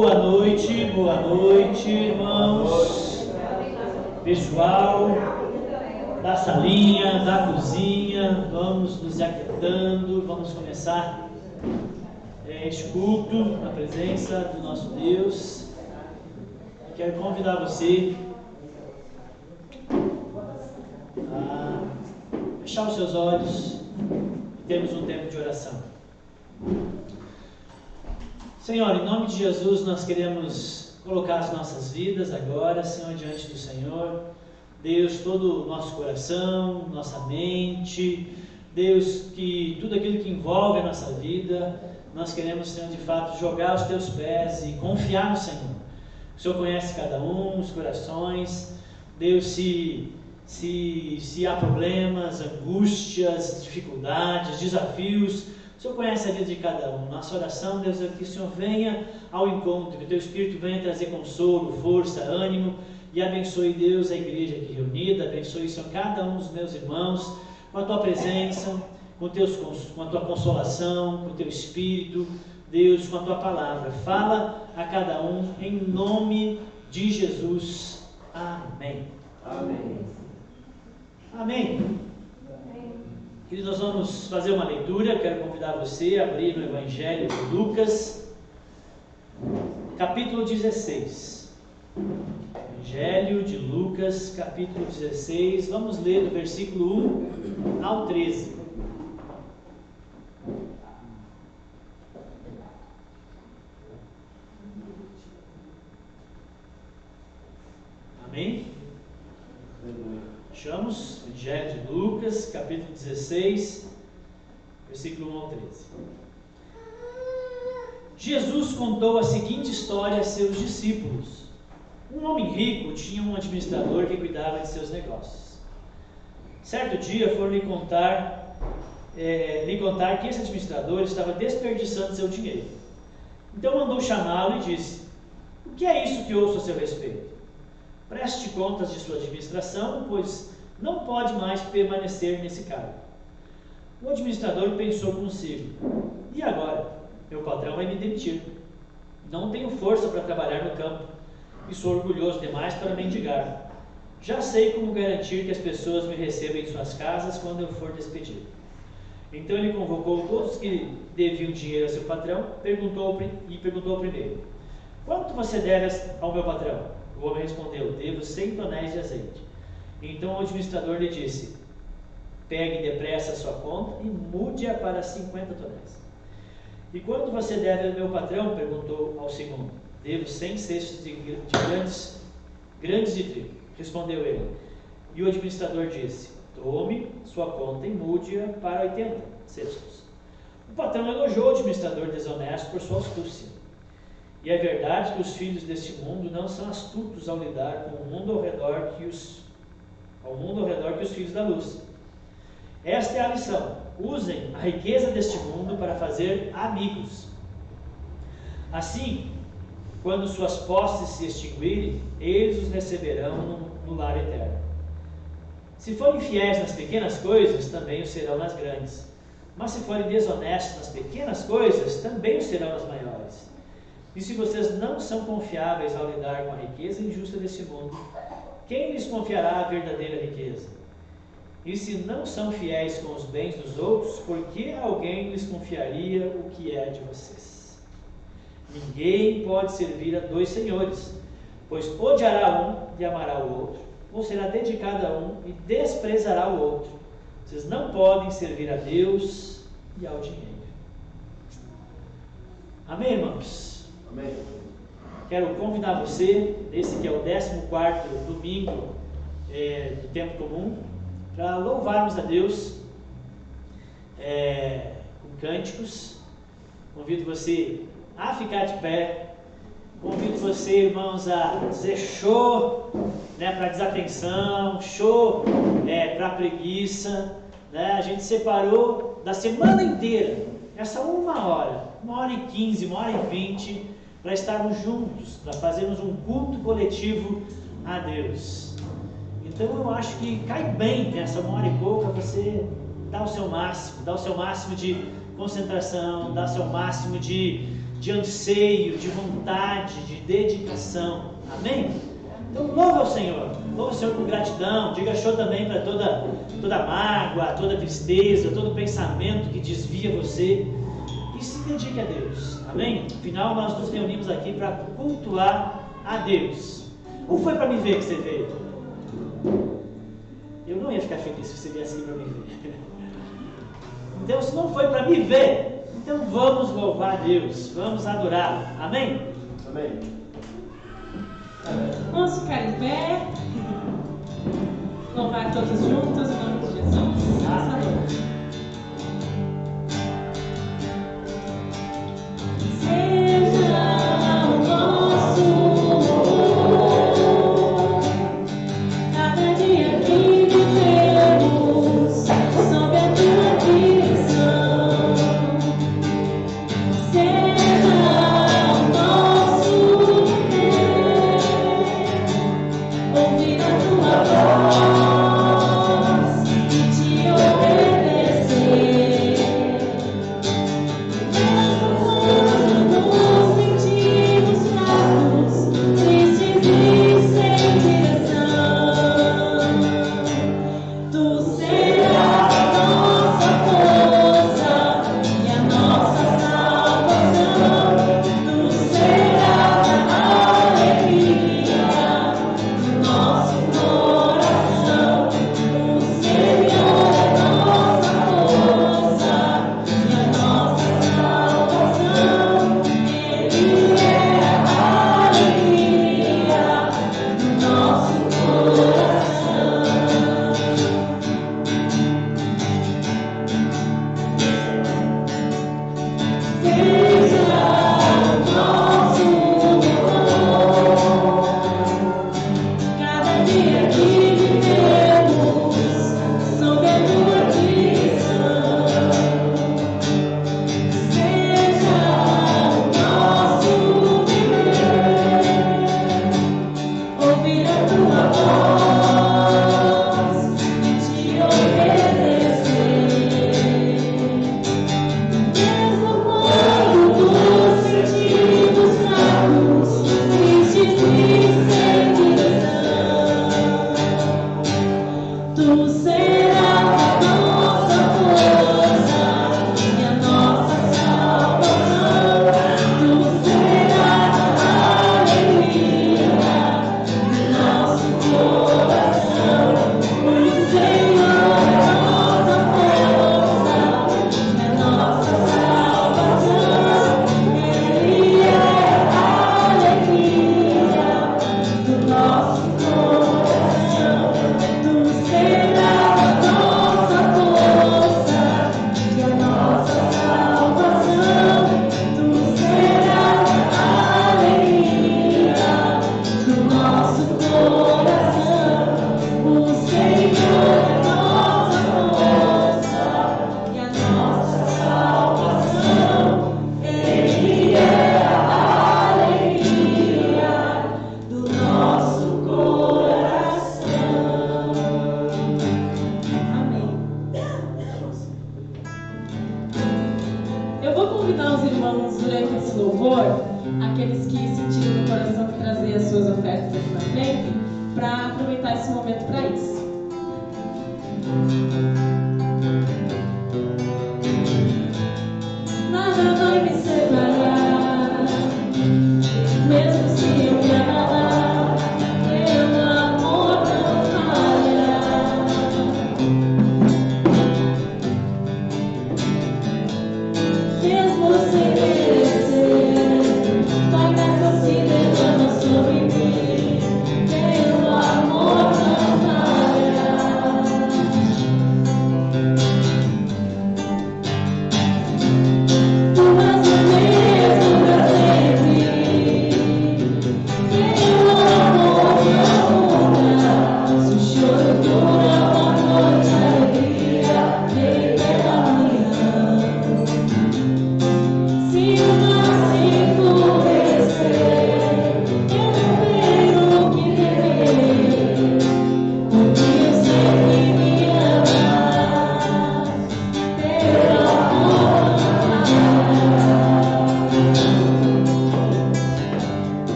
Boa noite, irmãos, pessoal da salinha, da cozinha. Vamos nos aquietando, vamos começar este culto na presença do nosso Deus. Quero convidar você a fechar os seus olhos e termos um tempo de oração. Senhor, em nome de Jesus, nós queremos colocar as nossas vidas agora, Senhor, diante do Senhor. Deus, todo o nosso coração, nossa mente, Deus, que tudo aquilo que envolve a nossa vida, nós queremos, Senhor, de fato, jogar aos Teus pés e confiar no Senhor. O Senhor conhece cada um, os corações. Deus, se há problemas, angústias, dificuldades, desafios, o Senhor conhece a vida de cada um. Nossa oração, Deus, é que o Senhor venha ao encontro, que o Teu Espírito venha trazer consolo, força, ânimo, e abençoe, Deus, a igreja aqui reunida. Abençoe, Senhor, cada um dos meus irmãos, com a Tua presença, com a Tua consolação, com o Teu Espírito, Deus, com a Tua palavra. Fala a cada um, em nome de Jesus. Amém. Amém. Amém. E nós vamos fazer uma leitura. Quero convidar você a abrir no Evangelho de Lucas, capítulo 16. Evangelho de Lucas, capítulo 16. Vamos ler do versículo 1 ao 13. Amém? Achamos? Evangelho de Lucas, capítulo 16, versículo 1 ao 13. Jesus contou a seguinte história a seus discípulos. Um homem rico tinha um administrador que cuidava de seus negócios. Certo dia foram lhe contar que esse administrador estava desperdiçando seu dinheiro. Então mandou chamá-lo e disse: "O que é isso que ouço a seu respeito? Preste contas de sua administração, pois não pode mais permanecer nesse cargo." O administrador pensou consigo: "E agora? Meu patrão vai me demitir. Não tenho força para trabalhar no campo e sou orgulhoso demais para mendigar. Já sei como garantir que as pessoas me recebam em suas casas quando eu for despedido." Então ele convocou todos que deviam dinheiro a seu patrão perguntou ao primeiro: "Quanto você deve ao meu patrão?" O homem respondeu: "Devo 100 tonéis de azeite." Então o administrador lhe disse: "Pegue depressa a sua conta e mude-a para 50 tonéis." "E quanto você deve ao meu patrão?" perguntou ao segundo. "Devo 100 cestos de grandes de trigo." Respondeu ele. E o administrador disse: "Tome sua conta e mude-a para 80 cestos." O patrão elogiou o administrador desonesto por sua astúcia. E é verdade que os filhos deste mundo não são astutos ao lidar com o mundo ao redor que os filhos da luz. Esta é a lição: usem a riqueza deste mundo para fazer amigos. Assim, quando suas posses se extinguirem, eles os receberão no lar eterno. Se forem fiéis nas pequenas coisas, também o serão nas grandes. Mas se forem desonestos nas pequenas coisas, também o serão nas maiores. E se vocês não são confiáveis ao lidar com a riqueza injusta deste mundo, quem lhes confiará a verdadeira riqueza? E se não são fiéis com os bens dos outros, por que alguém lhes confiaria o que é de vocês? Ninguém pode servir a dois senhores, pois odiará um e amará o outro, ou será dedicado a um e desprezará o outro. Vocês não podem servir a Deus e ao dinheiro. Amém, irmãos? Amém. Quero convidar você, esse que é o 14º domingo do tempo comum, para louvarmos a Deus com cânticos. Convido você a ficar de pé. Convido você, irmãos, a dizer show, para desatenção, show para preguiça. A gente separou da semana inteira, essa 1h15, 1h20, para estarmos juntos, para fazermos um culto coletivo a Deus. Então eu acho que cai bem nessa 1 hora e pouca você dar o seu máximo de concentração, dar o seu máximo de de anseio, de vontade, de dedicação. Amém? Então louve ao Senhor, louve ao Senhor com gratidão, diga show também para toda mágoa, toda tristeza, todo pensamento que desvia você, e se dedique a Deus. Amém? Afinal, nós nos reunimos aqui para cultuar a Deus. Ou foi para me ver que você veio? Eu não ia ficar feliz se você viesse aqui para me ver. Então, se não foi para me ver, então vamos louvar a Deus, vamos adorá-lo. Amém? Amém. Vamos ficar em pé, louvar todos juntos em nome de Jesus. Amém.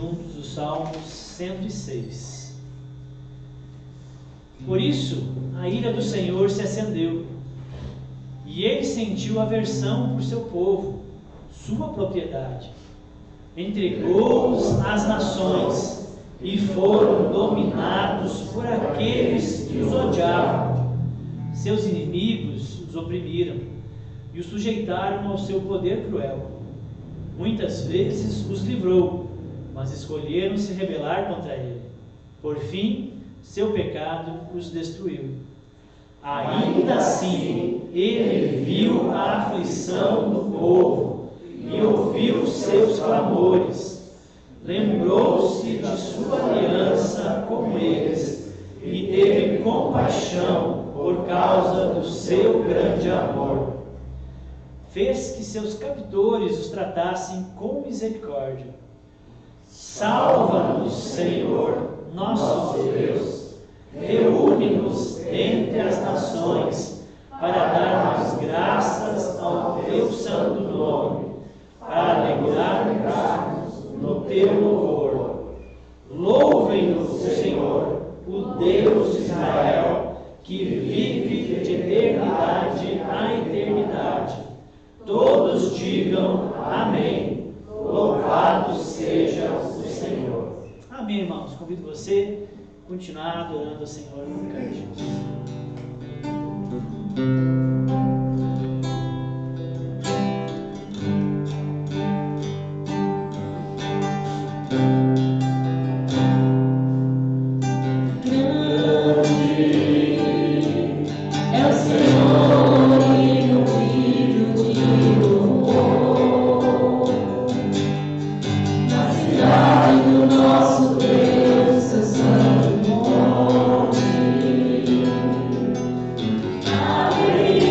juntos o Salmo 106. Por isso, a ira do Senhor se acendeu, e ele sentiu aversão por seu povo, sua propriedade. Entregou-os às nações, e foram dominados por aqueles que os odiavam. Seus inimigos os oprimiram, e os sujeitaram ao seu poder cruel. Muitas vezes os livrou, mas escolheram se rebelar contra ele. Por fim, seu pecado os destruiu. Ainda assim, ele viu a aflição do povo e ouviu seus clamores. Lembrou-se de sua aliança com eles e teve compaixão por causa do seu grande amor. Fez que seus captores os tratassem com misericórdia. Salva-nos, Senhor, nosso Deus. Reúne-nos entre as nações para darmos graças ao teu santo nome, para alegrar-nos no teu louvor. Louvem-nos, Senhor, o Deus de Israel, que vive de eternidade a eternidade. Todos digam amém. Louvado seja o Senhor. Amém, irmãos. Convido você a continuar adorando o Senhor no cântico. Aleluia.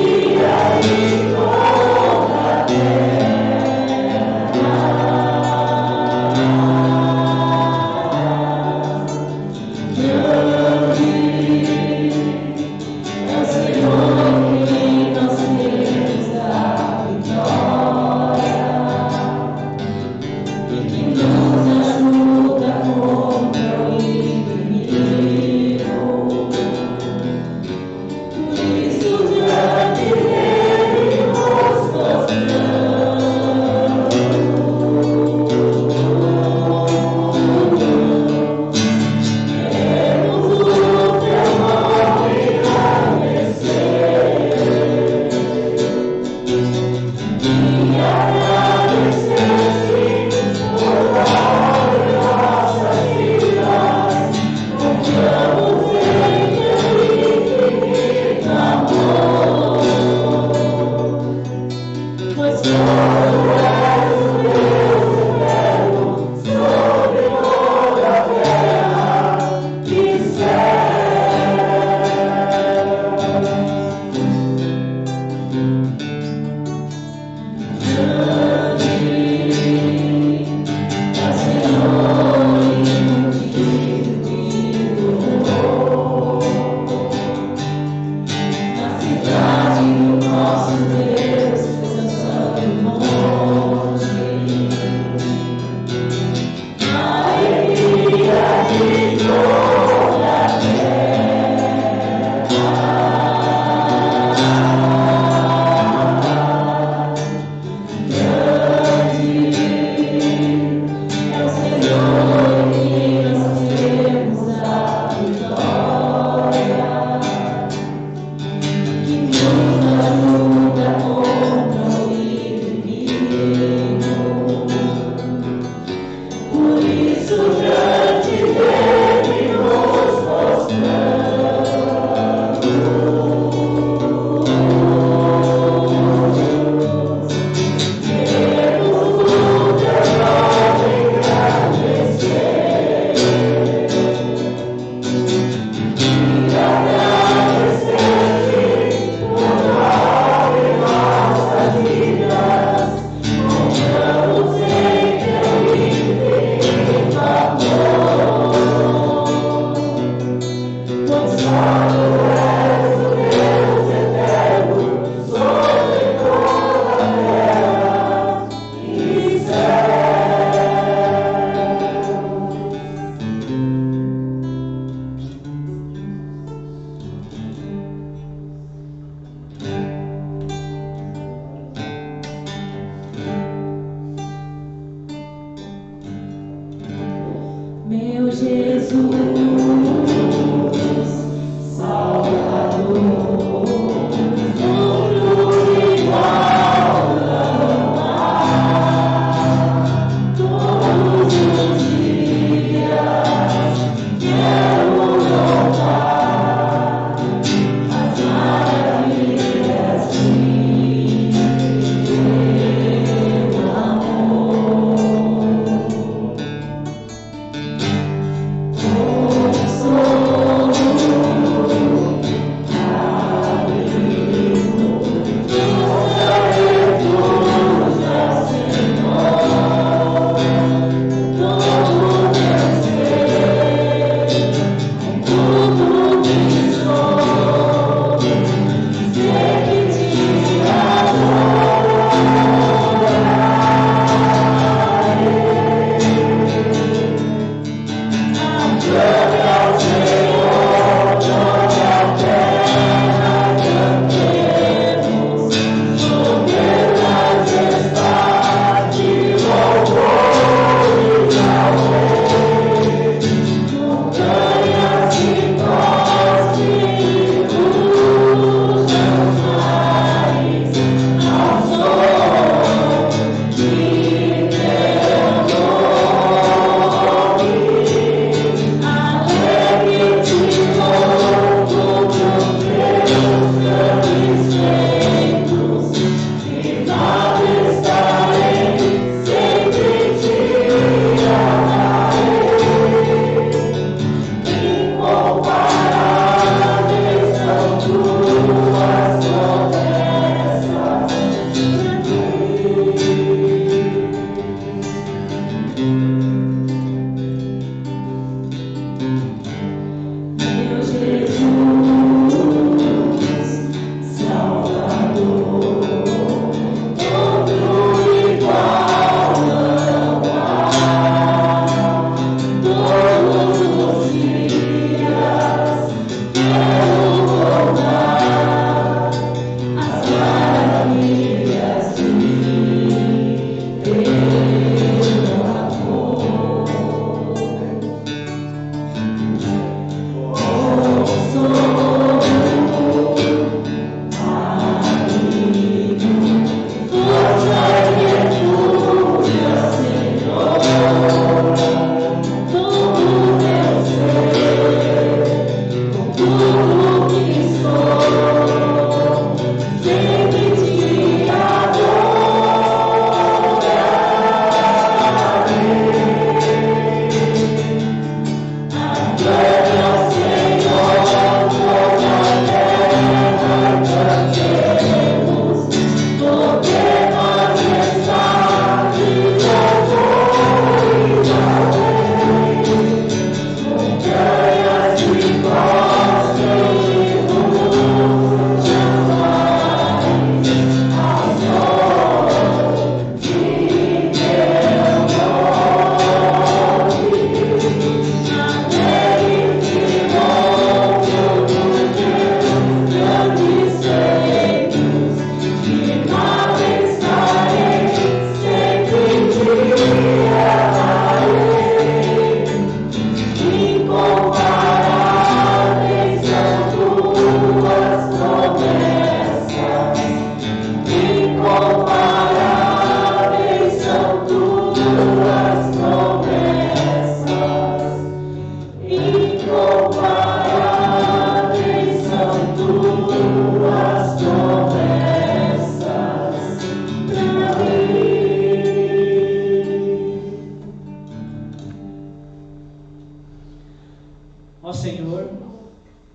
Ó Senhor,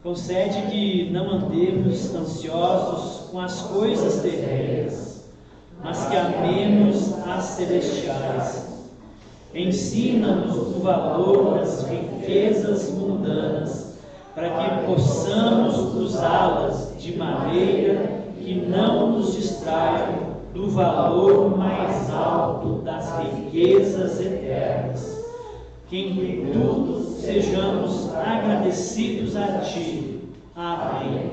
concede que não andemos ansiosos com as coisas terrenas, mas que amemos as celestiais. Ensina-nos o valor das riquezas mundanas, para que possamos usá-las de maneira que não nos distraiam do valor mais alto das riquezas eternas. Que em tudo sejamos agradecidos a Ti. Amém.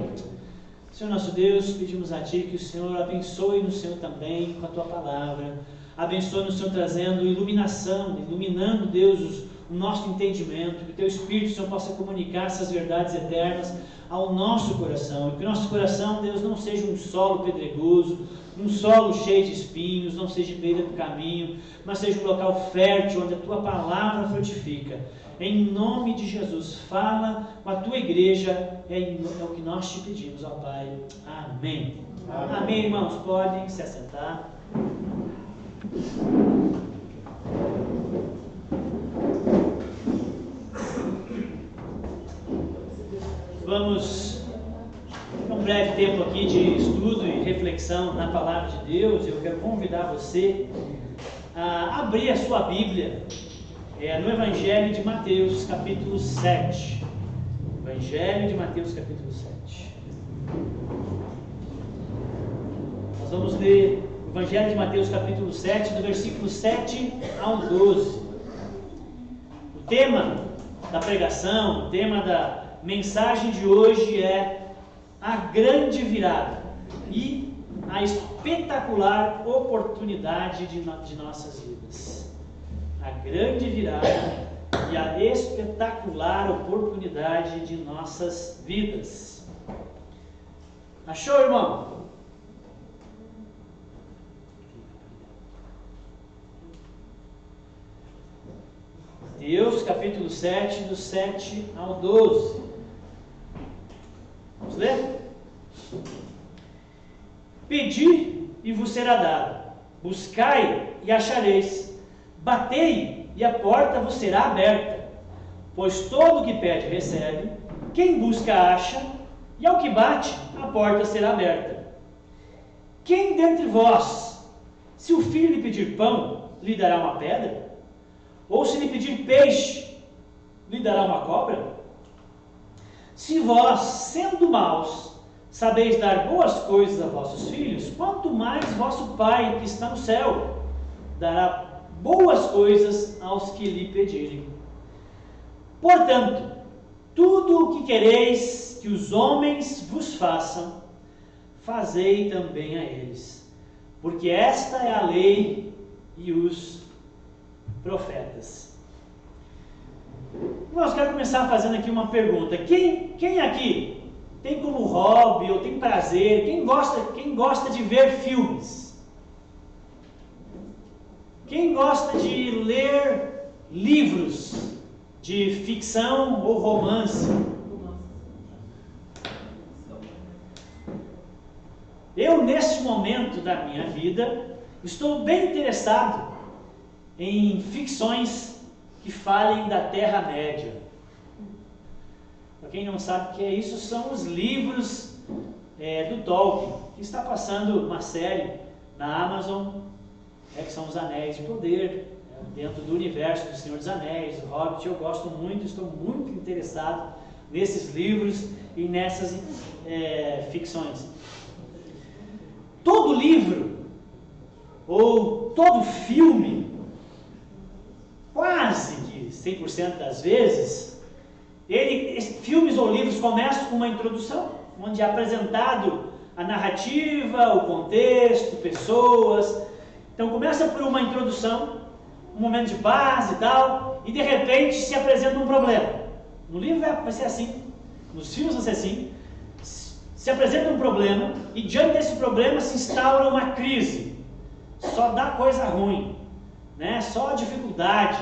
Senhor nosso Deus, pedimos a Ti que o Senhor abençoe no Senhor também com a Tua palavra. Abençoe no Senhor trazendo iluminação, iluminando, Deus, o nosso entendimento, que o Teu Espírito, Senhor, possa comunicar essas verdades eternas ao nosso coração, e que o nosso coração, Deus, não seja um solo pedregoso, um solo cheio de espinhos, não seja beira do caminho, mas seja um local fértil, onde a Tua palavra frutifica. Em nome de Jesus, fala com a Tua igreja, é o que nós te pedimos, ó Pai. Amém. Amém, amém, irmãos, podem se assentar. Vamos ter um breve tempo aqui de estudo e reflexão na Palavra de Deus. Eu quero convidar você a abrir a sua Bíblia no Evangelho de Mateus, capítulo 7. Evangelho de Mateus, capítulo 7. Nós vamos ler o Evangelho de Mateus, capítulo 7, do versículo 7 ao 12. O tema da pregação, o tema da mensagem de hoje é a grande virada e a espetacular oportunidade de nossas vidas. A grande virada e a espetacular oportunidade de nossas vidas. Achou, irmão? Mateus capítulo 7, do 7 ao 12. Vamos ler? Pedi e vos será dado, buscai e achareis, batei e a porta vos será aberta. Pois todo o que pede recebe, quem busca acha, e ao que bate a porta será aberta. Quem dentre vós, se o filho lhe pedir pão, lhe dará uma pedra? Ou se lhe pedir peixe, lhe dará uma cobra? Se vós, sendo maus, sabeis dar boas coisas a vossos filhos, quanto mais vosso Pai que está no céu dará boas coisas aos que lhe pedirem. Portanto, tudo o que quereis que os homens vos façam, fazei também a eles, porque esta é a lei e os profetas. Nós quero começar fazendo aqui uma pergunta. Quem aqui tem como hobby ou tem prazer, quem gosta de ver filmes? Quem gosta de ler livros de ficção ou romance? Eu, neste momento da minha vida, estou bem interessado em ficções que falem da Terra-média. Para quem não sabe o que é isso, são os livros do Tolkien, que está passando uma série na Amazon, que são os Anéis de Poder, dentro do universo do Senhor dos Anéis, do Hobbit. Eu gosto muito, estou muito interessado nesses livros e nessas ficções. Todo livro, ou todo filme, quase que 100% das vezes, filmes ou livros começam com uma introdução, onde é apresentado a narrativa, o contexto, pessoas. Então começa por uma introdução, um momento de base e tal, e de repente se apresenta um problema. No livro vai ser assim, nos filmes vai ser assim. Se apresenta um problema e diante desse problema se instaura uma crise. Só dá coisa ruim, né? Só dificuldade,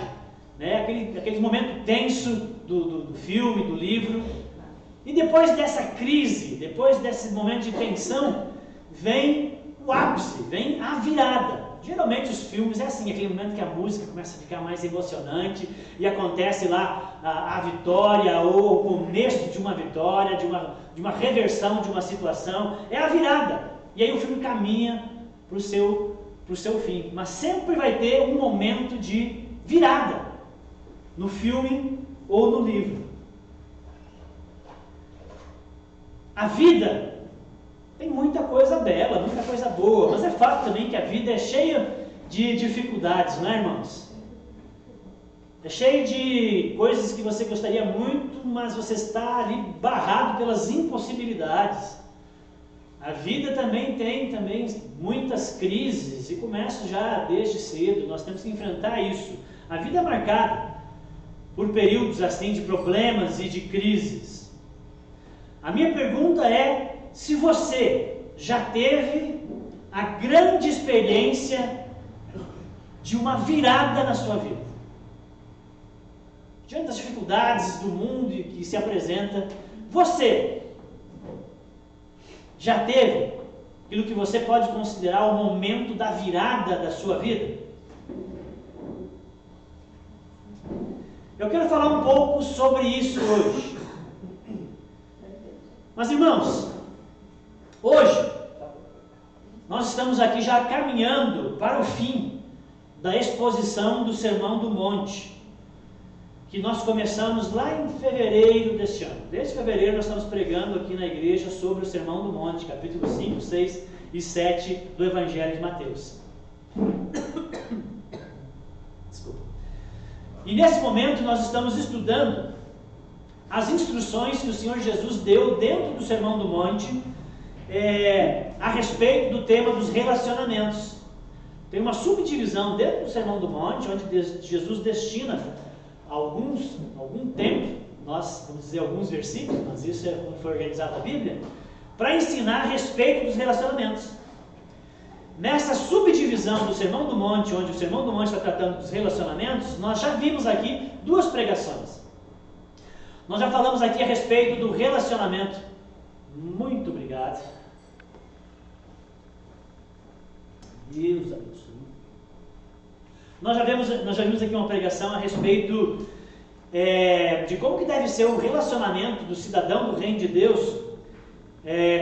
né? Aquele momento tenso do filme, do livro. E depois dessa crise, depois desse momento de tensão, vem o ápice, vem a virada. Geralmente os filmes é assim, aquele momento que a música começa a ficar mais emocionante e acontece lá a vitória ou o começo de uma vitória, de uma reversão de uma situação, é a virada. E aí o filme caminha para o seu fim. Mas sempre vai ter um momento de virada no filme ou no livro. A vida tem muita coisa bela, muita coisa boa, mas é fato também que a vida é cheia de dificuldades, não é, irmãos? É cheio de coisas que você gostaria muito, mas você está ali barrado pelas impossibilidades. A vida também tem muitas crises, e começa já desde cedo. Nós temos que enfrentar isso. A vida é marcada por períodos assim de problemas e de crises. A minha pergunta é se você já teve a grande experiência de uma virada na sua vida. Diante das dificuldades do mundo que se apresenta, você já teve aquilo que você pode considerar o momento da virada da sua vida? Eu quero falar um pouco sobre isso hoje. Mas, irmãos, hoje nós estamos aqui já caminhando para o fim da exposição do Sermão do Monte, que nós começamos lá em fevereiro deste ano. Desde fevereiro nós estamos pregando aqui na igreja sobre o Sermão do Monte, capítulo 5, 6 e 7 do Evangelho de Mateus. Desculpa. E nesse momento nós estamos estudando as instruções que o Senhor Jesus deu dentro do Sermão do Monte a respeito do tema dos relacionamentos. Tem uma subdivisão dentro do Sermão do Monte, onde Jesus destina algum tempo, nós vamos dizer alguns versículos, mas isso é como foi organizada a Bíblia, para ensinar a respeito dos relacionamentos. Nessa subdivisão do Sermão do Monte, onde o Sermão do Monte está tratando dos relacionamentos, nós já vimos aqui duas pregações. Nós já falamos aqui a respeito do relacionamento. Muito obrigado. Deus abençoe. Nós já vimos aqui uma pregação a respeito de como que deve ser o relacionamento do cidadão do reino de Deus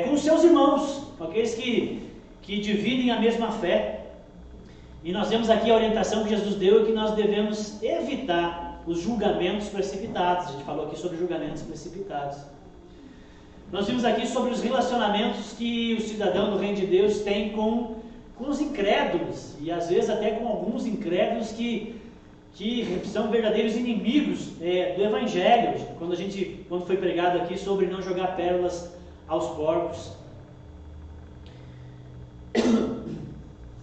com os seus irmãos, com aqueles que dividem a mesma fé. E nós vemos aqui a orientação que Jesus deu, que nós devemos evitar os julgamentos precipitados. A gente falou aqui sobre julgamentos precipitados. Nós vimos aqui sobre os relacionamentos que o cidadão do reino de Deus tem com os incrédulos, e às vezes até com alguns incrédulos que são verdadeiros inimigos do Evangelho. Quando foi pregado aqui sobre não jogar pérolas aos porcos.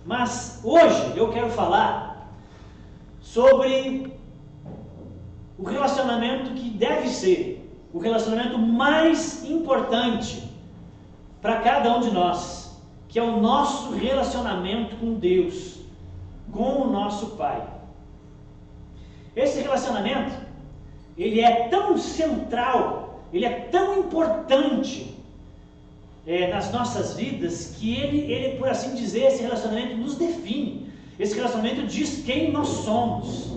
Mas hoje eu quero falar sobre o relacionamento que deve ser o relacionamento mais importante para cada um de nós, que é o nosso relacionamento com Deus, com o nosso Pai. Esse relacionamento, ele é tão central, ele é tão importante nas nossas vidas, que ele, por assim dizer, esse relacionamento nos define. Esse relacionamento diz quem nós somos.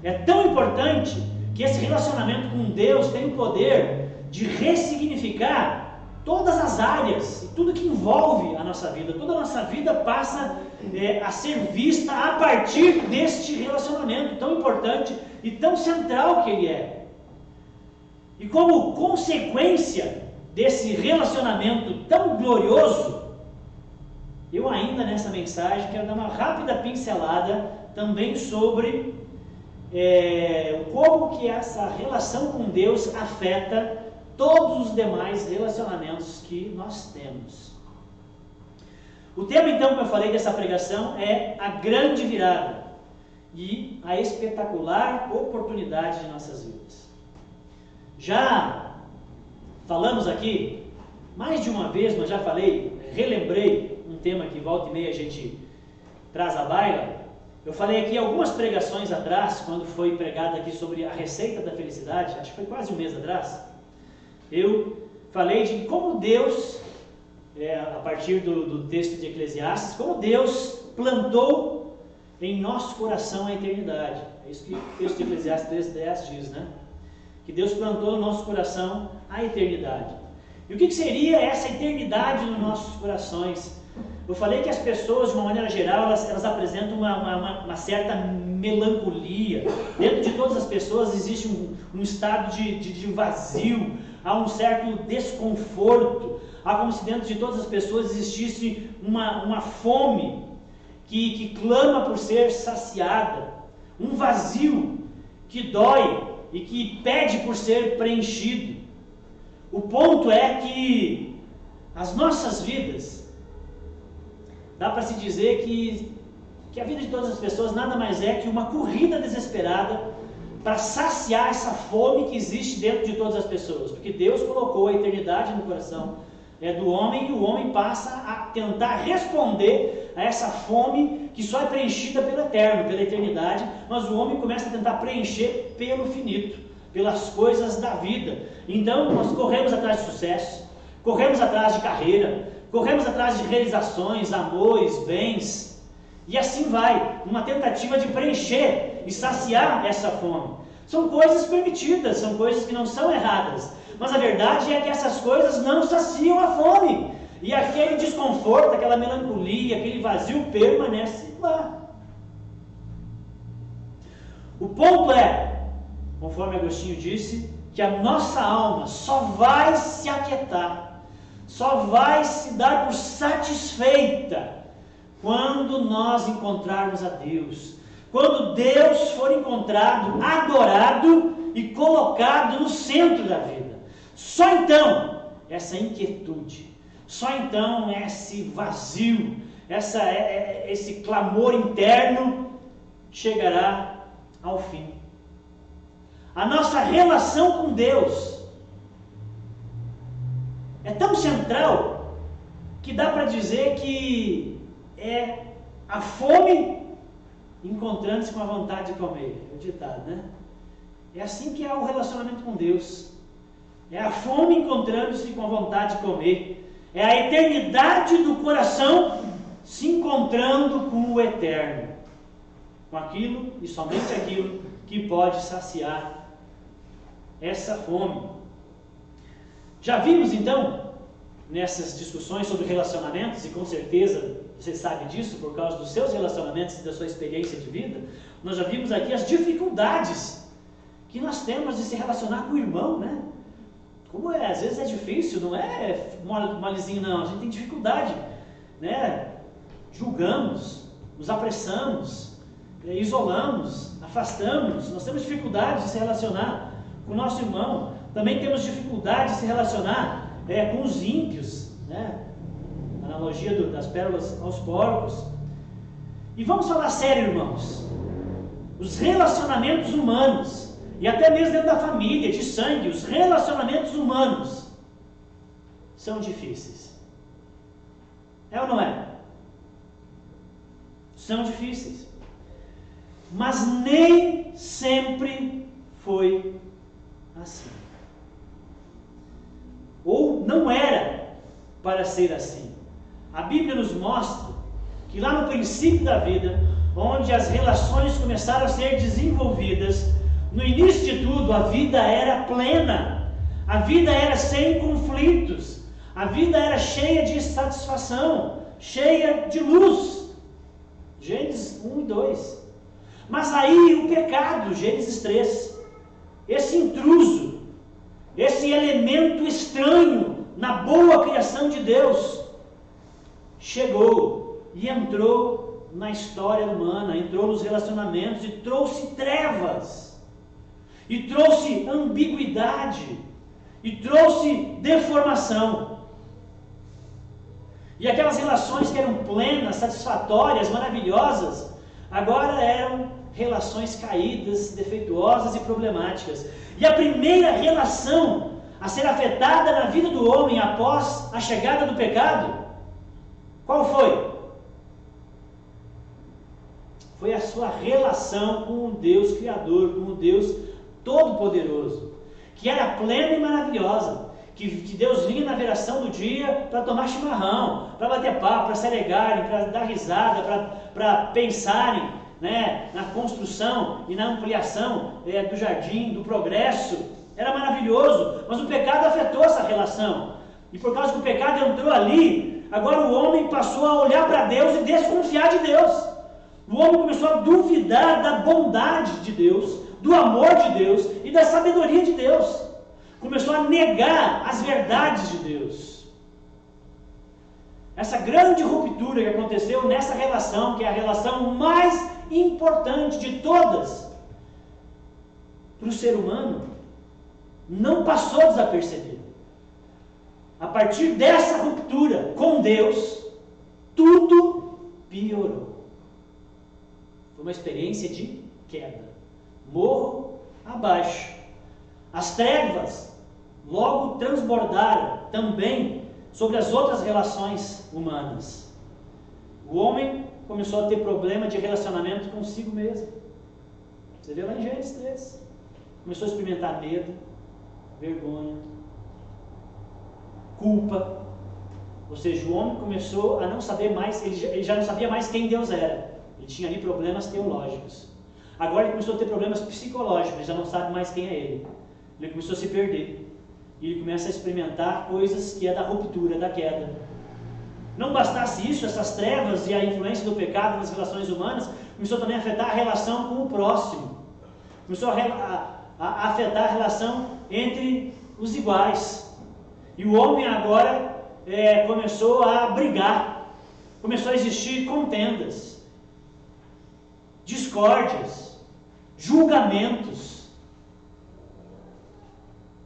É tão importante que esse relacionamento com Deus tem o poder de ressignificar todas as áreas, tudo que envolve a nossa vida. Toda a nossa vida passa a ser vista a partir deste relacionamento tão importante e tão central que ele é. E como consequência desse relacionamento tão glorioso, eu ainda nessa mensagem quero dar uma rápida pincelada também sobre como que essa relação com Deus afeta todos os demais relacionamentos que nós temos. O tema então que eu falei dessa pregação é a grande virada e a espetacular oportunidade de nossas vidas. Já falamos aqui, mais de uma vez, mas já falei, relembrei um tema que volta e meia a gente traz à baila. Eu falei aqui algumas pregações atrás, quando foi pregado aqui sobre a receita da felicidade, acho que foi quase um mês atrás. Eu falei de como Deus, a partir do texto de Eclesiastes, como Deus plantou em nosso coração a eternidade. É isso que o texto de Eclesiastes 3:10 diz, né? Que Deus plantou no nosso coração a eternidade. E o que seria essa eternidade nos nossos corações? Eu falei que as pessoas, de uma maneira geral, elas apresentam uma certa melancolia. Dentro de todas as pessoas existe um estado de vazio, há um certo desconforto, há como se dentro de todas as pessoas existisse uma fome que clama por ser saciada, um vazio que dói e que pede por ser preenchido. O ponto é que as nossas vidas, dá para se dizer que a vida de todas as pessoas nada mais é que uma corrida desesperada para saciar essa fome que existe dentro de todas as pessoas, porque Deus colocou a eternidade no coração do homem, e o homem passa a tentar responder a essa fome que só é preenchida pelo eterno, pela eternidade, mas o homem começa a tentar preencher pelo finito, pelas coisas da vida. Então nós corremos atrás de sucesso, corremos atrás de carreira, corremos atrás de realizações, amores, bens, e assim vai, uma tentativa de preencher e saciar essa fome. São coisas permitidas, são coisas que não são erradas, mas a verdade é que essas coisas não saciam a fome, e aquele desconforto, aquela melancolia, aquele vazio permanece lá. O ponto é, conforme Agostinho disse, que a nossa alma só vai se aquietar, só vai se dar por satisfeita quando nós encontrarmos a Deus, quando Deus for encontrado, adorado e colocado no centro da vida. Só então essa inquietude, só então esse vazio, esse clamor interno chegará ao fim. A nossa relação com Deus é tão central que dá para dizer que é a fome encontrando-se com a vontade de comer. É o ditado, né? É assim que é o relacionamento com Deus. É a fome encontrando-se com a vontade de comer. É a eternidade do coração se encontrando com o eterno, com aquilo e somente aquilo que pode saciar essa fome. Já vimos então, nessas discussões sobre relacionamentos, e com certeza você sabe disso por causa dos seus relacionamentos e da sua experiência de vida, nós já vimos aqui as dificuldades que nós temos de se relacionar com o irmão, né? Como às vezes é difícil, não é molezinho não, a gente tem dificuldade, né? Julgamos, nos apressamos, isolamos, afastamos, nós temos dificuldade de se relacionar com o nosso irmão, também temos dificuldade de se relacionar com os ímpios, né? Analogia das pérolas aos porcos. E vamos falar sério, irmãos, os relacionamentos humanos, e até mesmo dentro da família, de sangue, os relacionamentos humanos são difíceis. É ou não é? São difíceis. Mas nem sempre foi assim. Ou não era para ser assim. A Bíblia nos mostra que lá no princípio da vida, onde as relações começaram a ser desenvolvidas, no início de tudo, a vida era plena, a vida era sem conflitos, a vida era cheia de satisfação, cheia de luz. Gênesis 1 e 2. Mas aí o pecado, Gênesis 3, esse intruso, esse elemento estranho na boa criação de Deus, chegou e entrou na história humana, entrou nos relacionamentos e trouxe trevas, e trouxe ambiguidade, e trouxe deformação. E aquelas relações que eram plenas, satisfatórias, maravilhosas, agora eram relações caídas, defeituosas e problemáticas. E a primeira relação a ser afetada na vida do homem após a chegada do pecado, qual foi? Foi a sua relação com o Deus Criador, com o Deus Todo-Poderoso, que era plena e maravilhosa, que Deus vinha na viração do dia para tomar chimarrão, para bater papo, para se alegrarem, para dar risada, para pensarem, né, na construção e na ampliação do jardim, do progresso. Era maravilhoso, mas o pecado afetou essa relação, e por causa que o pecado entrou ali, agora o homem passou a olhar para Deus e desconfiar de Deus. O homem começou a duvidar da bondade de Deus, do amor de Deus e da sabedoria de Deus. Começou a negar as verdades de Deus. Essa grande ruptura que aconteceu nessa relação, que é a relação mais importante de todas para o ser humano, não passou desapercebido. A partir dessa ruptura com Deus, tudo piorou. Foi uma experiência de queda. Morro abaixo. As trevas logo transbordaram também sobre as outras relações humanas. O homem começou a ter problema de relacionamento consigo mesmo. Você vê lá em Gênesis 3. Começou a experimentar medo, vergonha, culpa. Ou seja, o homem começou a não saber mais, ele já não sabia mais quem Deus era. Ele tinha ali problemas teológicos. Agora ele começou a ter problemas psicológicos, ele já não sabe mais quem é ele. Ele começou a se perder. E ele começa a experimentar coisas que é da ruptura, da queda. Não bastasse isso, essas trevas e a influência do pecado nas relações humanas, começou também a afetar a relação com o próximo. Começou a afetar a relação entre os iguais. E o homem agora começou a brigar. Começou a existir contendas, discórdias, julgamentos,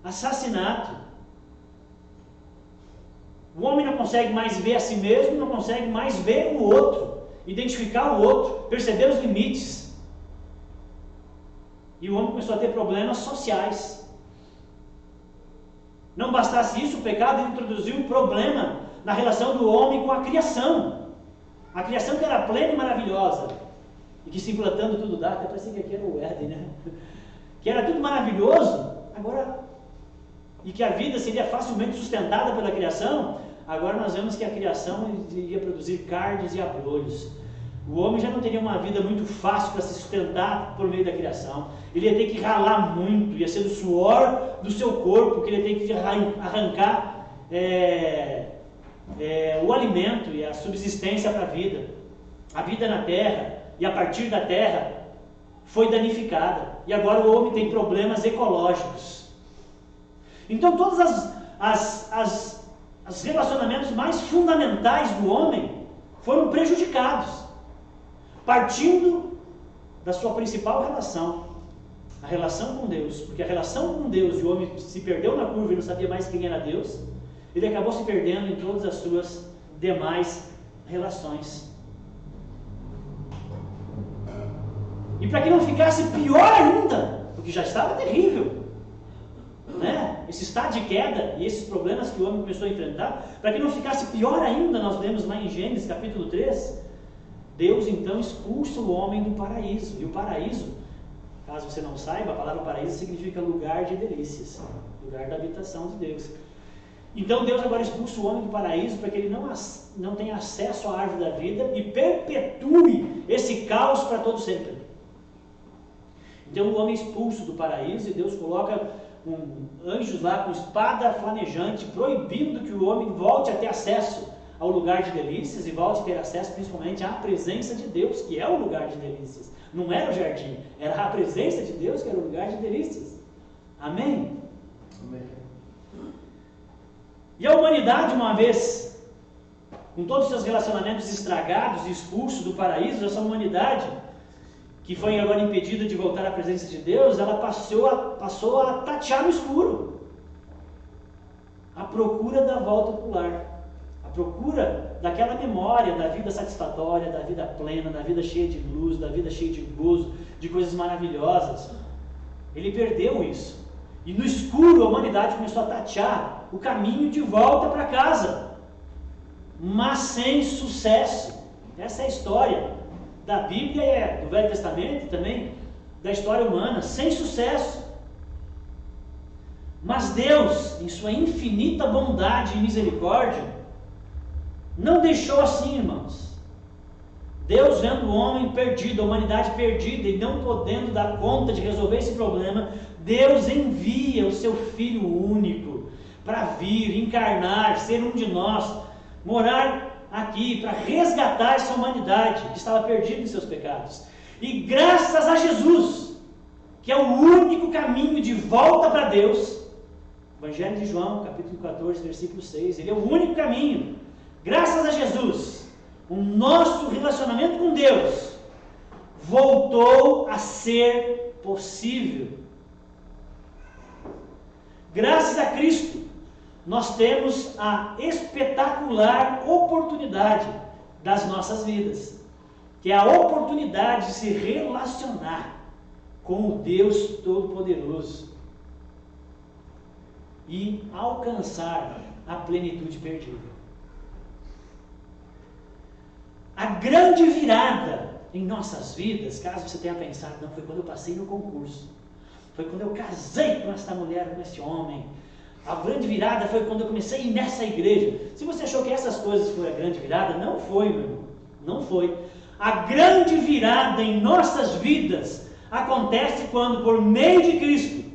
assassinato. O homem não consegue mais ver a si mesmo, não consegue mais ver o outro, identificar o outro, perceber os limites. E o homem começou a ter problemas sociais. Não bastasse isso, o pecado introduziu um problema na relação do homem com a criação. A criação que era plena e maravilhosa, e que se implantando tudo dá, até parecia que aqui era o Éden, né? Que era tudo maravilhoso, agora, e que a vida seria facilmente sustentada pela criação, agora nós vemos que a criação iria produzir carnes e abrolhos. O homem já não teria uma vida muito fácil para se sustentar por meio da criação. Ele ia ter que ralar muito, ia ser do suor do seu corpo que ele ia ter que arrancar o alimento e a subsistência para a vida. A vida na terra e a partir da terra foi danificada. E agora o homem tem problemas ecológicos. Então todos os relacionamentos mais fundamentais do homem foram prejudicados, partindo da sua principal relação, a relação com Deus. Porque a relação com Deus, e o homem se perdeu na curva e não sabia mais quem era Deus, ele acabou se perdendo em todas as suas demais relações. E para que não ficasse pior ainda, porque já estava terrível, né? Esse estado de queda e esses problemas que o homem começou a enfrentar, para que não ficasse pior ainda, nós lemos lá em Gênesis capítulo 3, Deus então expulsa o homem do paraíso. E o paraíso, caso você não saiba, a palavra paraíso significa lugar de delícias, lugar da habitação de Deus. Então Deus agora expulsa o homem do paraíso para que ele não tenha acesso à árvore da vida e perpetue esse caos para todo sempre. Então o homem é expulso do paraíso e Deus coloca anjos lá com espada flamejante, proibindo que o homem volte a ter acesso ao lugar de delícias e volte a ter acesso principalmente à presença de Deus, que é o lugar de delícias. Não era o jardim, era a presença de Deus que era o lugar de delícias. Amém? Amém. E a humanidade, uma vez, com todos os seus relacionamentos estragados e expulsos do paraíso, essa humanidade, que foi agora impedida de voltar à presença de Deus, ela passou a tatear no escuro, à procura da volta para o lar, à procura daquela memória da vida satisfatória, da vida plena, da vida cheia de luz, da vida cheia de gozo, de coisas maravilhosas. Ele perdeu isso. E no escuro a humanidade começou a tatear o caminho de volta para casa, mas sem sucesso. Essa é a história da Bíblia, do Velho Testamento e também da história humana, sem sucesso. Mas Deus, em sua infinita bondade e misericórdia, não deixou assim, irmãos. Deus, vendo o homem perdido, a humanidade perdida e não podendo dar conta de resolver esse problema, Deus envia o seu Filho único para vir, encarnar, ser um de nós, morar aqui para resgatar essa humanidade que estava perdida em seus pecados. E graças a Jesus, que é o único caminho de volta para Deus, Evangelho de João, capítulo 14, versículo 6, ele é o único caminho. Graças a Jesus, o nosso relacionamento com Deus voltou a ser possível. Graças a Cristo, nós temos a espetacular oportunidade das nossas vidas, que é a oportunidade de se relacionar com o Deus Todo-Poderoso e alcançar a plenitude perdida. A grande virada em nossas vidas, caso você tenha pensado, não, foi quando eu passei no concurso, foi quando eu casei com essa mulher, com esse homem, a grande virada foi quando eu comecei a ir nessa igreja. Se você achou que essas coisas foram a grande virada, não foi, meu irmão, não foi. A grande virada em nossas vidas acontece quando, por meio de Cristo,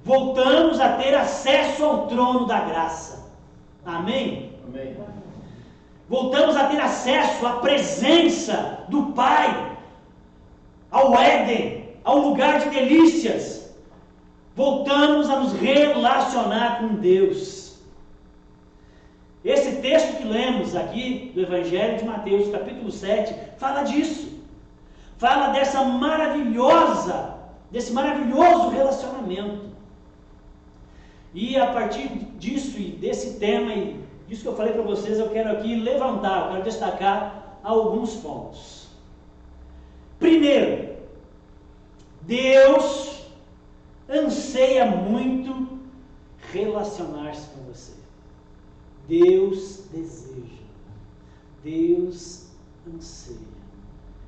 voltamos a ter acesso ao trono da graça. Amém? Amém. Voltamos a ter acesso à presença do Pai, ao Éden, ao lugar de delícias. Voltamos a nos relacionar com Deus. Esse texto que lemos aqui do Evangelho de Mateus, capítulo 7, fala disso. Fala desse maravilhoso relacionamento. E a partir disso e desse tema e disso que eu falei para vocês, eu quero aqui levantar, eu quero destacar alguns pontos. Primeiro, Deus anseia muito relacionar-se com você. Deus deseja. Deus anseia.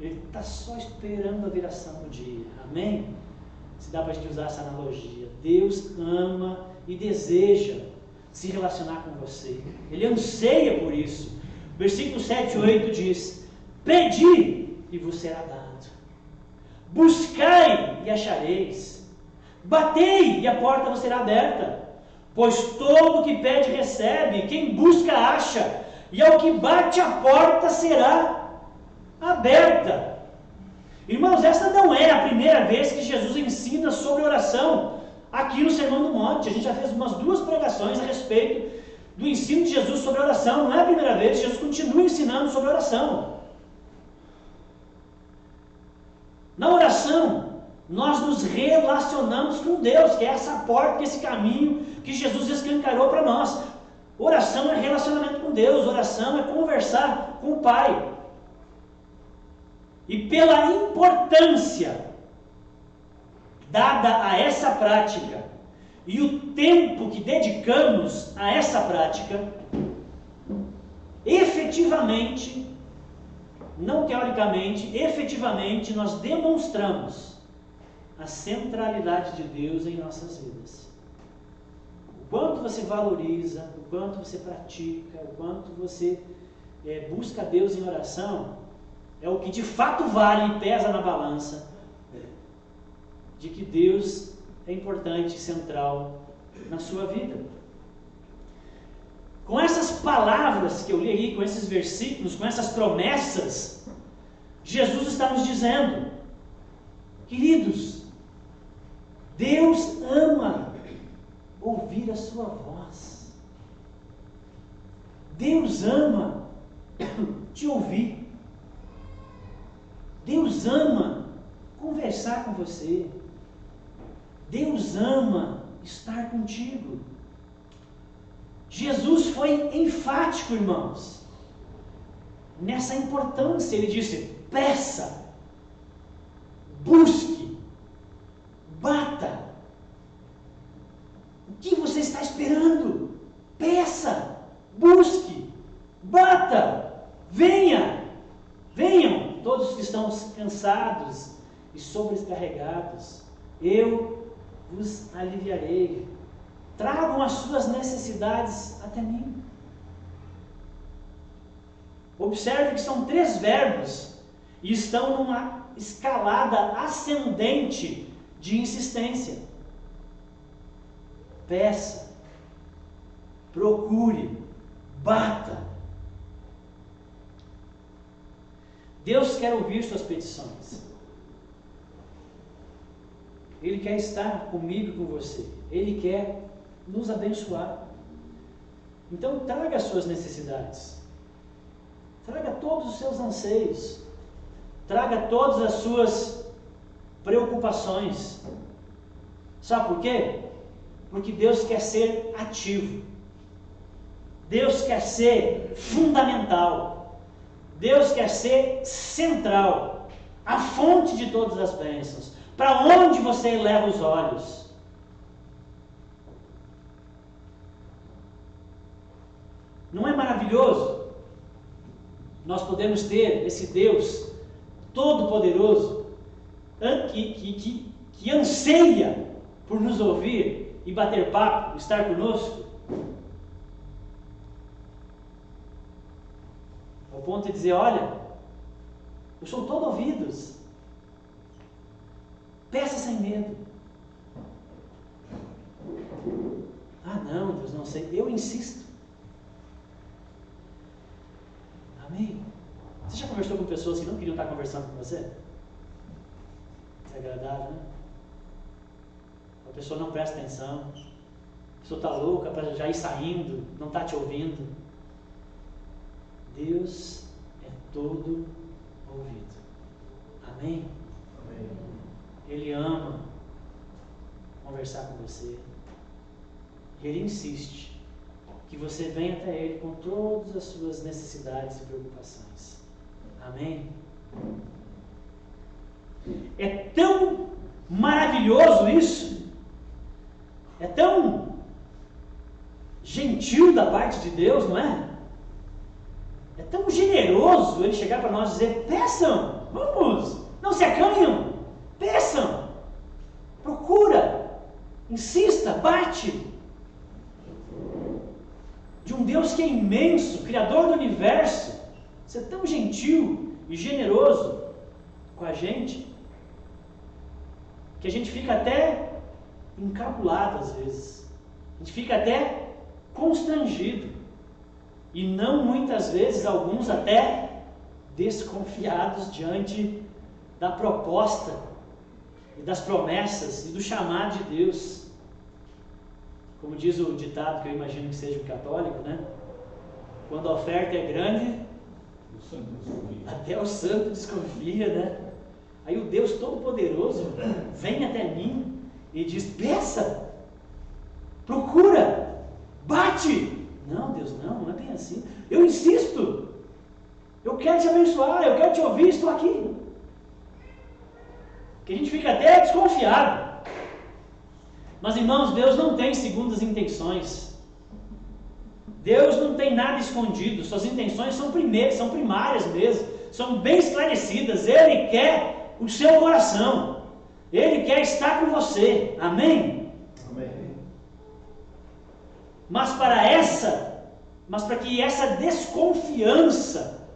Ele está só esperando a viração do dia. Amém? Se dá para a gente usar essa analogia. Deus ama e deseja se relacionar com você. Ele anseia por isso. Versículo 7 e 8 diz: pedi e vos será dado. Buscai e achareis. Batei e a porta vos será aberta. Pois todo o que pede recebe, quem busca acha, e ao que bate a porta será aberta. Irmãos, essa não é a primeira vez que Jesus ensina sobre oração aqui no Sermão do Monte. A gente já fez umas 2 pregações a respeito do ensino de Jesus sobre oração. Não é a primeira vez, Jesus continua ensinando sobre oração. Na oração, nós nos relacionamos com Deus, que é essa porta, esse caminho que Jesus escancarou para nós. Oração é relacionamento com Deus, oração é conversar com o Pai. E pela importância dada a essa prática e o tempo que dedicamos a essa prática, efetivamente, não teoricamente, efetivamente nós demonstramos a centralidade de Deus em nossas vidas. O quanto você valoriza, o quanto você pratica, o quanto você busca Deus em oração, é o que de fato vale e pesa na balança de que Deus é importante e central na sua vida. Com essas palavras que eu li aí, com esses versículos, com essas promessas, Jesus está nos dizendo: queridos, Deus ama ouvir a sua voz. Deus ama te ouvir. Deus ama conversar com você. Deus ama estar contigo. Jesus foi enfático, irmãos, nessa importância. Ele disse: peça, busque, bata. O que você está esperando? Peça, busque, bata, venha, venham todos que estão cansados e sobrecarregados, eu vos aliviarei. Tragam as suas necessidades até mim. Observe que são 3 verbos e estão numa escalada ascendente de insistência. Peça, procure, bata. Deus quer ouvir suas petições. Ele quer estar comigo e com você. Ele quer nos abençoar. Então traga as suas necessidades. Traga todos os seus anseios. Traga todas as suas preocupações. Sabe por quê? Porque Deus quer ser ativo. Deus quer ser fundamental. Deus quer ser central. A fonte de todas as bênçãos. Para onde você eleva os olhos? Não é maravilhoso nós podemos ter esse Deus Todo-Poderoso que anseia por nos ouvir e bater papo, estar conosco? Ao ponto de dizer: olha, eu sou todo ouvidos, peça sem medo. Ah não, Deus, não sei, eu insisto. Amém? Você já conversou com pessoas que não queriam estar conversando com você? Desagradável, né? A pessoa não presta atenção, a pessoa está louca para já ir saindo, não está te ouvindo. Deus é todo ouvido. Amém? Amém. Ele ama conversar com você. E Ele insiste que você venha até Ele com todas as suas necessidades e preocupações. Amém? É tão maravilhoso isso, é tão gentil da parte de Deus, não é? É tão generoso Ele chegar para nós e dizer: peçam, vamos, não se acanham, peçam, procura, insista, bate. De um Deus que é imenso, Criador do universo, ser tão gentil e generoso com a gente, que a gente fica até encabulado às vezes, a gente fica até constrangido, e não muitas vezes, alguns até desconfiados diante da proposta e das promessas e do chamado de Deus. Como diz o ditado, que eu imagino que seja um católico, né? Quando a oferta é grande, até o santo desconfia, né? Aí o Deus Todo-Poderoso vem até mim e diz: peça, procura, bate. Não, Deus, não é bem assim. Eu insisto, eu quero te abençoar, eu quero te ouvir, estou aqui. Que a gente fica até desconfiado. Mas, irmãos, Deus não tem segundas intenções. Deus não tem nada escondido. Suas intenções são primárias mesmo, são bem esclarecidas. Ele quer o seu coração, Ele quer estar com você. Amém? Amém. Mas para que essa desconfiança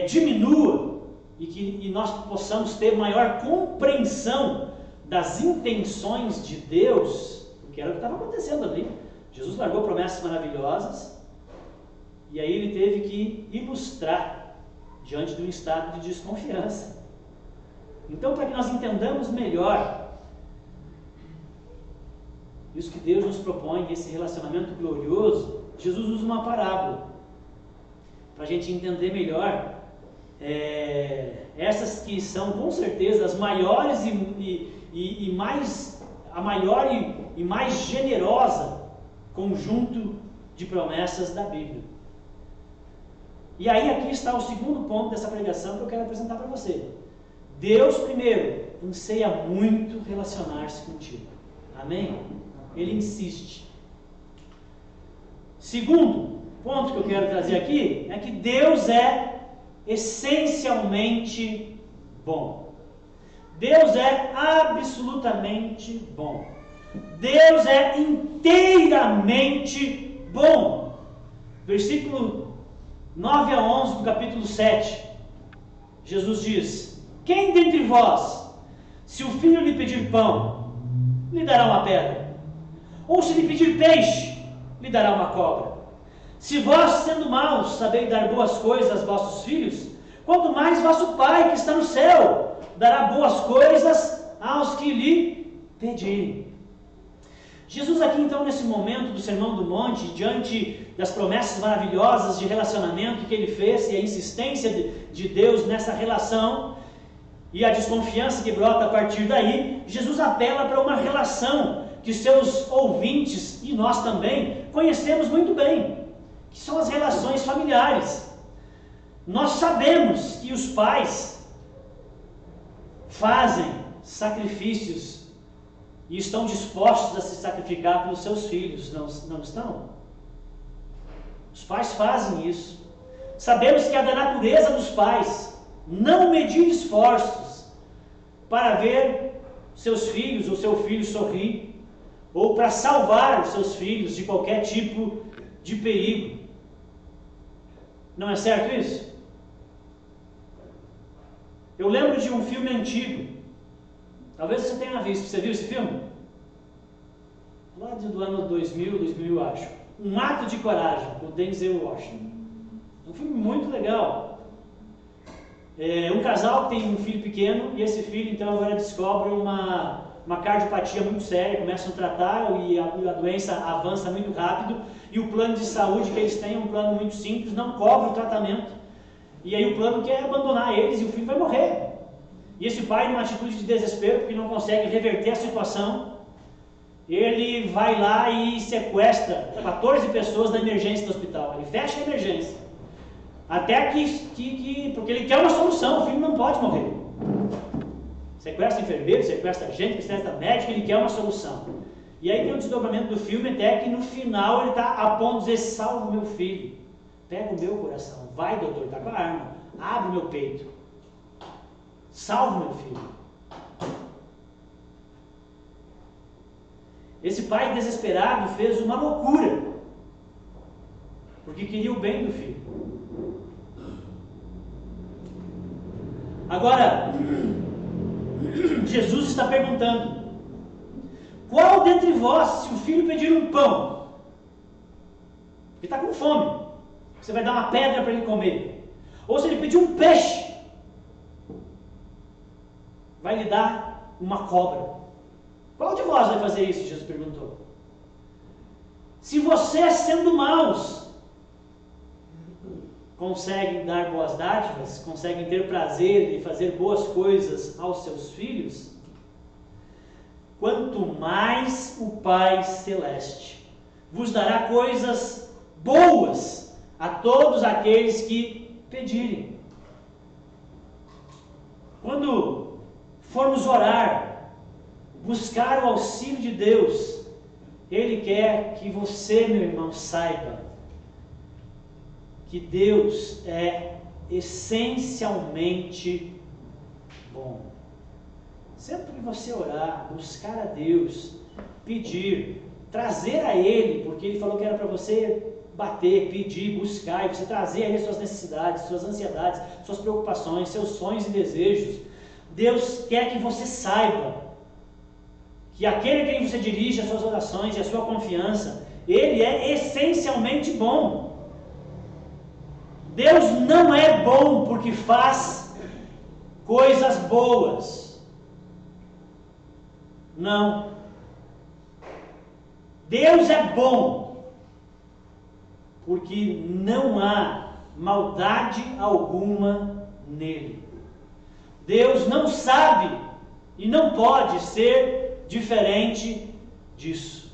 diminua e nós possamos ter maior compreensão das intenções de Deus, porque era o que estava acontecendo ali. Jesus largou promessas maravilhosas e aí Ele teve que ilustrar diante de um estado de desconfiança. Então, para que nós entendamos melhor isso que Deus nos propõe, esse relacionamento glorioso, Jesus usa uma parábola para a gente entender melhor essas que são com certeza as maiores a maior e mais generosa conjunto de promessas da Bíblia. E aí aqui está o segundo ponto dessa pregação que eu quero apresentar para você. Deus, primeiro, anseia muito relacionar-se contigo. Amém? Ele insiste. Segundo ponto que eu quero trazer aqui é que Deus é essencialmente bom. Deus é absolutamente bom. Deus é inteiramente bom. Versículo 9 a 11 do capítulo 7. Jesus diz: quem dentre vós, se o filho lhe pedir pão, lhe dará uma pedra? Ou se lhe pedir peixe, lhe dará uma cobra? Se vós, sendo maus, sabeis dar boas coisas aos vossos filhos, quanto mais vosso Pai que está no céu dará boas coisas aos que lhe pedirem. Jesus aqui então, nesse momento do Sermão do Monte, diante das promessas maravilhosas de relacionamento que Ele fez e a insistência de Deus nessa relação e a desconfiança que brota a partir daí, Jesus apela para uma relação que seus ouvintes e nós também conhecemos muito bem, que são as relações familiares. Nós sabemos que os pais fazem sacrifícios e estão dispostos a se sacrificar pelos seus filhos, não estão? Os pais fazem isso. Sabemos que é da natureza dos pais não medir esforços para ver seus filhos ou seu filho sorrir, ou para salvar os seus filhos de qualquer tipo de perigo. Não é certo isso? Eu lembro de um filme antigo, talvez você tenha visto. Você viu esse filme? Lá do ano 2000 eu acho. Um Ato de Coragem, com Denzel Washington. Um filme muito legal. Um casal que tem um filho pequeno, e esse filho então agora descobre uma cardiopatia muito séria, começam a tratar e a doença avança muito rápido, e o plano de saúde que eles têm é um plano muito simples, não cobre o tratamento, e aí o plano quer abandonar eles e o filho vai morrer. E esse pai, numa atitude de desespero, porque não consegue reverter a situação, ele vai lá e sequestra 14 pessoas da emergência do hospital. Ele fecha a emergência. Até porque ele quer uma solução, o filho não pode morrer. Sequestra enfermeiro, sequestra gente, sequestra médico, ele quer uma solução. E aí tem o desdobramento do filme, até que no final ele está a ponto de dizer: salva o meu filho, pega o meu coração, vai doutor, está com a arma, abre o meu peito, salva o meu filho. Esse pai desesperado fez uma loucura, porque queria o bem do filho. Agora, Jesus está perguntando: qual dentre vós, se o filho pedir um pão, ele está com fome, você vai dar uma pedra para ele comer? Ou se ele pedir um peixe, vai lhe dar uma cobra? Qual de vós vai fazer isso? Jesus perguntou. Se vocês, sendo maus, conseguem dar boas dádivas, conseguem ter prazer e fazer boas coisas aos seus filhos, quanto mais o Pai Celeste vos dará coisas boas a todos aqueles que pedirem. Quando formos orar, buscar o auxílio de Deus, Ele quer que você, meu irmão, saiba que Deus é essencialmente bom. Sempre que você orar, buscar a Deus, pedir, trazer a Ele, porque Ele falou que era para você bater, pedir, buscar, e você trazer a Ele suas necessidades, suas ansiedades, suas preocupações, seus sonhos e desejos. Deus quer que você saiba que aquele a quem você dirige as suas orações e a sua confiança, Ele é essencialmente bom. Deus não é bom porque faz coisas boas. Não. Deus é bom porque não há maldade alguma nele. Deus não sabe e não pode ser diferente disso.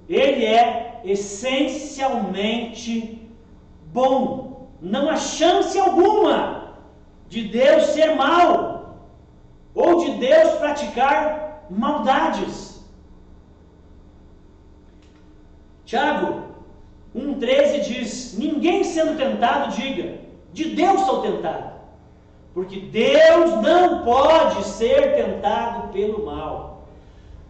Ele é essencialmente bom. Não há chance alguma de Deus ser mau ou de Deus praticar maldades. Tiago 1,13 diz: ninguém sendo tentado diga, de Deus sou tentado, porque Deus não pode ser tentado pelo mal.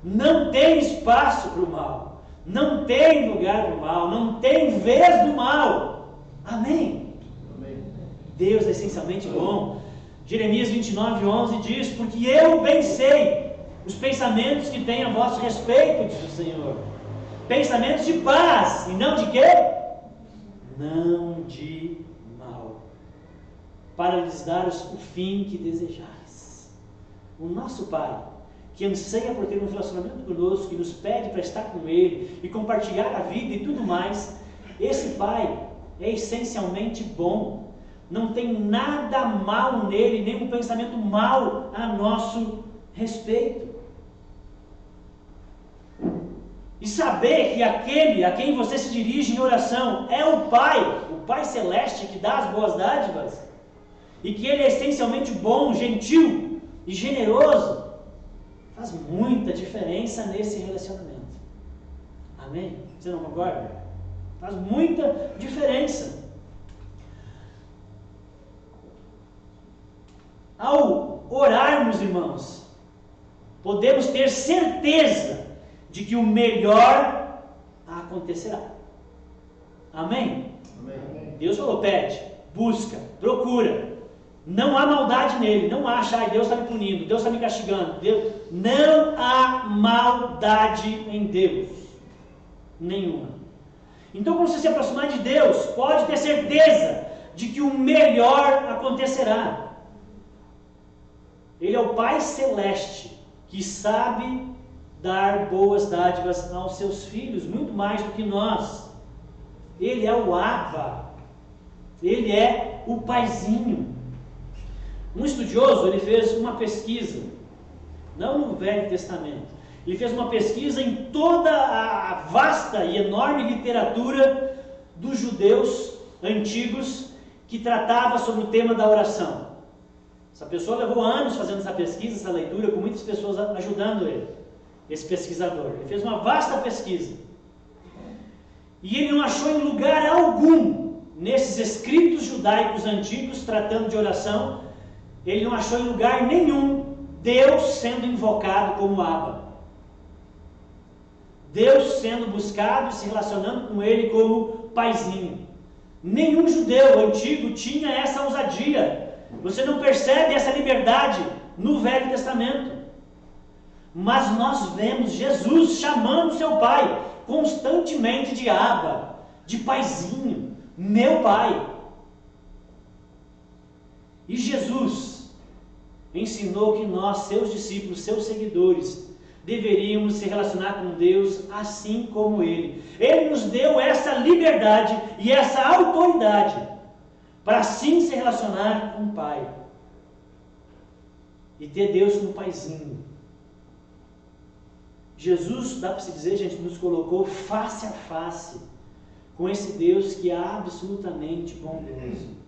Não tem espaço para o mal, não tem lugar para o mal, não tem vez do mal. Amém? Amém. Deus é essencialmente bom. Jeremias 29,11 diz: porque eu bem sei os pensamentos que tenho a vosso respeito, diz o Senhor, pensamentos de paz, e não de quê? Não de mal, para lhes dar o fim que desejais. O nosso Pai, que anseia por ter um relacionamento conosco, que nos pede para estar com Ele e compartilhar a vida e tudo mais, esse Pai é essencialmente bom. Não tem nada mal nele, nenhum pensamento mal a nosso respeito. E saber que aquele a quem você se dirige em oração é o Pai Celeste, que dá as boas dádivas, e que Ele é essencialmente bom, gentil e generoso, faz muita diferença nesse relacionamento. Amém? Você não concorda? Faz muita diferença. Ao orarmos, irmãos, podemos ter certeza de que o melhor acontecerá. Amém? Amém. Deus falou, pede, busca, procura. Não há maldade nele, não acha, Deus está me punindo, Deus está me castigando. Deus... Não há maldade em Deus. Nenhuma. Então, quando você se aproximar de Deus, pode ter certeza de que o melhor acontecerá. Ele é o Pai Celeste, que sabe dar boas dádivas aos seus filhos, muito mais do que nós. Ele é o Abba. Ele é o Paizinho. Um estudioso, ele fez uma pesquisa, não no Velho Testamento, ele fez uma pesquisa em toda a vasta e enorme literatura dos judeus antigos que tratava sobre o tema da oração. Essa pessoa levou anos fazendo essa pesquisa, essa leitura, com muitas pessoas ajudando ele, esse pesquisador. Ele fez uma vasta pesquisa. E ele não achou em lugar algum, nesses escritos judaicos antigos, tratando de oração, ele não achou em lugar nenhum Deus sendo invocado como Abba. Deus sendo buscado e se relacionando com ele como Paizinho. Nenhum judeu antigo tinha essa ousadia. Você não percebe essa liberdade no Velho Testamento. Mas nós vemos Jesus chamando seu Pai constantemente de Abba, de Paizinho, meu Pai. E Jesus ensinou que nós, seus discípulos, seus seguidores, deveríamos se relacionar com Deus assim como Ele. Ele nos deu essa liberdade e essa autoridade para assim se relacionar com o Pai e ter Deus como Paizinho. Jesus, dá para se dizer, gente, nos colocou face a face com esse Deus que é absolutamente bondoso.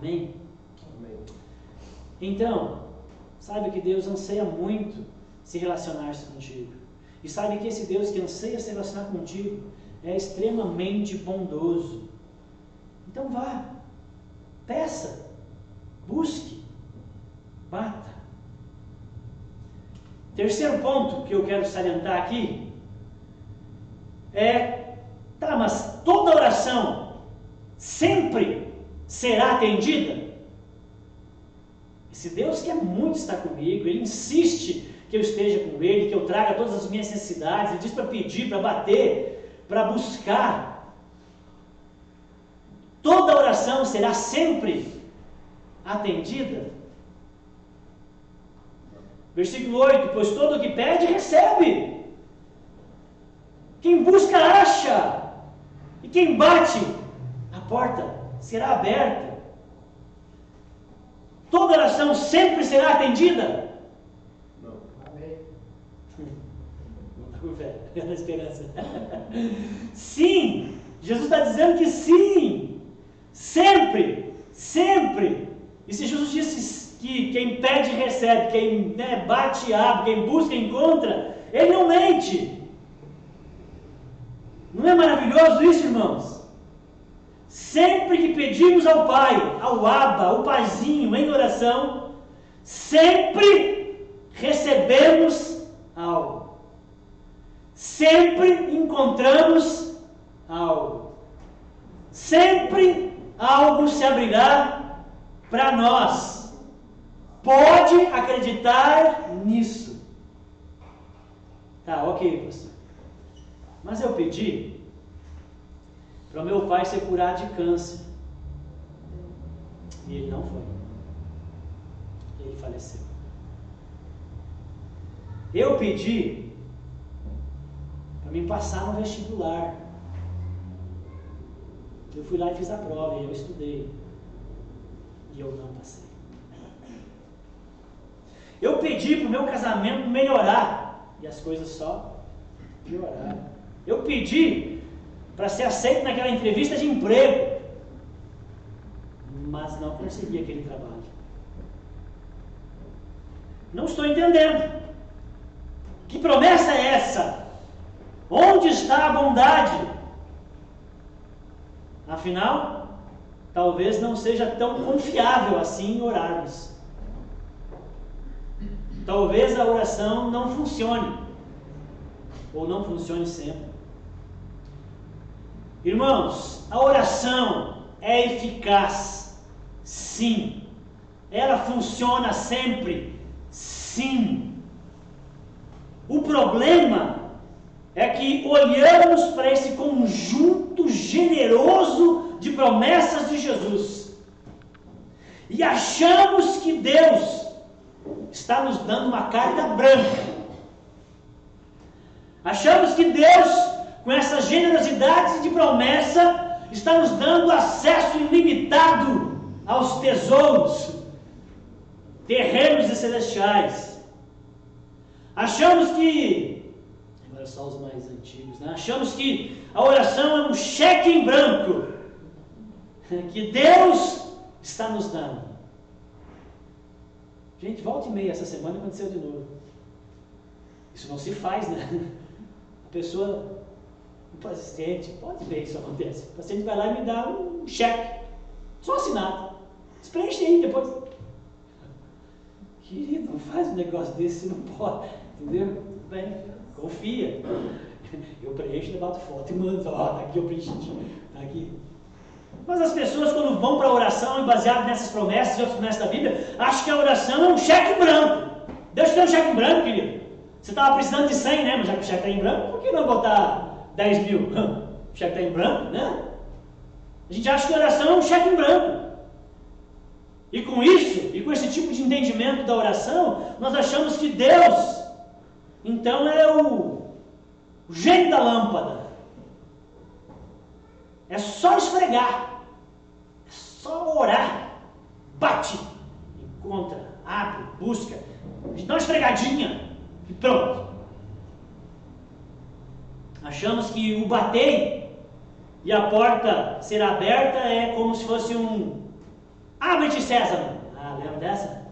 Amém? Amém. Então, sabe que Deus anseia muito se relacionar-se contigo. E sabe que esse Deus que anseia se relacionar contigo é extremamente bondoso. Então vá, peça, busque, bata. Terceiro ponto que eu quero salientar aqui é, mas toda oração sempre será atendida? Esse Deus quer muito estar comigo, Ele insiste que eu esteja com Ele, que eu traga todas as minhas necessidades, Ele diz para pedir, para bater, para buscar. Toda oração será sempre atendida? Versículo 8, pois todo o que pede, recebe. Quem busca, acha. E quem bate, a porta será aberta. Toda oração sempre será atendida? Não. Amém. Não está com fé, é na esperança. Sim, Jesus está dizendo que sim. Sempre, sempre. E se Jesus disse que quem pede recebe, quem bate abre, quem busca encontra, Ele não mente. Não é maravilhoso isso, irmãos? Sempre que pedimos ao Pai, ao Abba, ao Paizinho, em oração, sempre recebemos algo. Sempre encontramos algo. Sempre algo se abrirá para nós. Pode acreditar nisso. Tá, ok, pastor. Mas eu pedi para o meu pai ser curado de câncer. E ele não foi. Ele faleceu. Eu pedi para mim passar no vestibular. Eu fui lá e fiz a prova, e eu estudei. E eu não passei. Eu pedi para o meu casamento melhorar. E as coisas só pioraram. Eu pedi para ser aceito naquela entrevista de emprego. Mas não consegui aquele trabalho. Não estou entendendo. Que promessa é essa? Onde está a bondade? Afinal, talvez não seja tão confiável assim orarmos. Talvez a oração não funcione, ou não funcione sempre. Irmãos, a oração é eficaz, sim. Ela funciona sempre, sim. O problema é que olhamos para esse conjunto generoso de promessas de Jesus e achamos que Deus está nos dando uma carta branca. Achamos que Deus, com essa generosidade de promessa, está nos dando acesso ilimitado aos tesouros terrenos e celestiais. Achamos que, agora só os mais antigos, né? Achamos que a oração é um cheque em branco que Deus está nos dando. Gente, volta e meia, essa semana aconteceu de novo. Isso não se faz, né? A pessoa, o paciente, pode ver isso acontece. O paciente vai lá e me dá um cheque, só assinado. Preenche aí depois. Querido, não faz um negócio desse, você não pode. Entendeu? Bem, confia. Eu preencho, eu bato foto e mando. Ó, tá aqui eu preenchi. Tá aqui. Mas as pessoas, quando vão para a oração, e baseado nessas promessas e outras promessas da Bíblia, acham que a oração é um cheque branco. Deus te deu um cheque em branco, querido. Você estava precisando de 100, né? Mas já que o cheque está em branco, por que não botar 10 mil? O cheque está em branco, né? A gente acha que a oração é um cheque em branco. E com isso, e com esse tipo de entendimento da oração, nós achamos que Deus, então, é o gênio da lâmpada. É só esfregar. É só orar. Bate, encontra, abre, busca. Dá uma esfregadinha e pronto. Achamos que o bater e a porta ser aberta é como se fosse um abre-te, César. Ah, lembra dessa?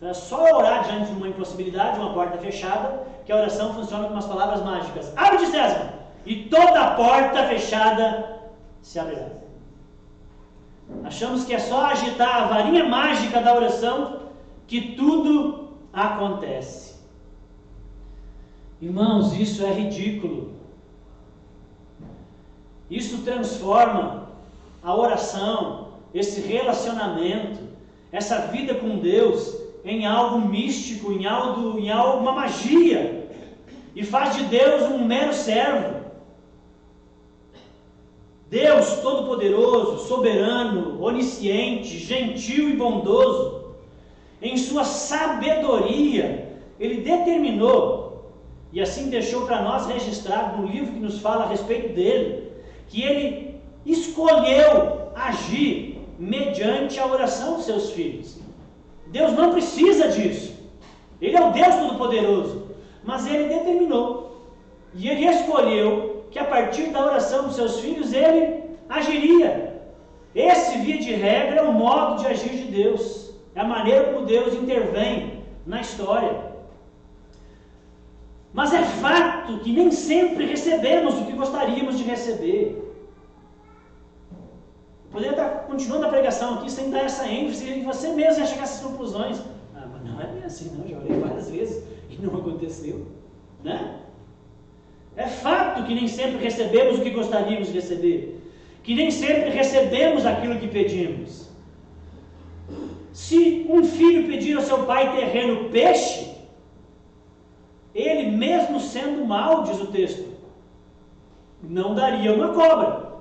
Então é só orar diante de uma impossibilidade, uma porta fechada, que a oração funciona com umas palavras mágicas. Abre-te, César! E toda a porta fechada se abrirá. Achamos que é só agitar a varinha mágica da oração que tudo acontece. Irmãos, isso é ridículo. Isso transforma a oração, esse relacionamento, essa vida com Deus em algo místico, em algo, uma magia, e faz de Deus um mero servo. Deus Todo-Poderoso, soberano, onisciente, gentil e bondoso, em sua sabedoria, Ele determinou, e assim deixou para nós registrado no livro que nos fala a respeito dele, que Ele escolheu agir mediante a oração dos seus filhos. Deus não precisa disso. Ele é o Deus Todo-Poderoso, mas Ele determinou, e Ele escolheu que a partir da oração dos seus filhos Ele agiria. Esse, via de regra, é o modo de agir de Deus, é a maneira como Deus intervém na história. Mas é fato que nem sempre recebemos o que gostaríamos de receber. Poderia estar continuando a pregação aqui sem dar essa ênfase e você mesmo ia chegar a essas conclusões. Ah, mas não é bem assim, não. Já orei várias vezes e não aconteceu, né? É fato que nem sempre recebemos o que gostaríamos de receber, que nem sempre recebemos aquilo que pedimos. Se um filho pedir ao seu pai terreno peixe, ele, mesmo sendo mau, diz o texto, não daria uma cobra.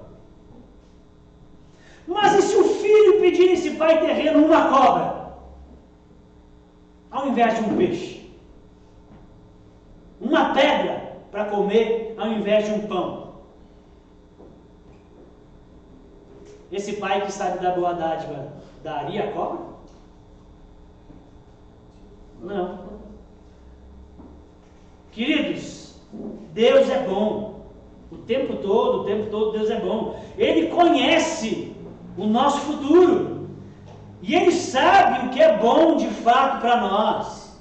Mas e se o filho pedir a esse pai terreno uma cobra, ao invés de um peixe? Uma pedra para comer, ao invés de um pão? Esse pai que sabe dar boa dádiva, daria a cobra? Não. Queridos, Deus é bom. O tempo todo Deus é bom. Ele conhece o nosso futuro. E Ele sabe o que é bom de fato para nós.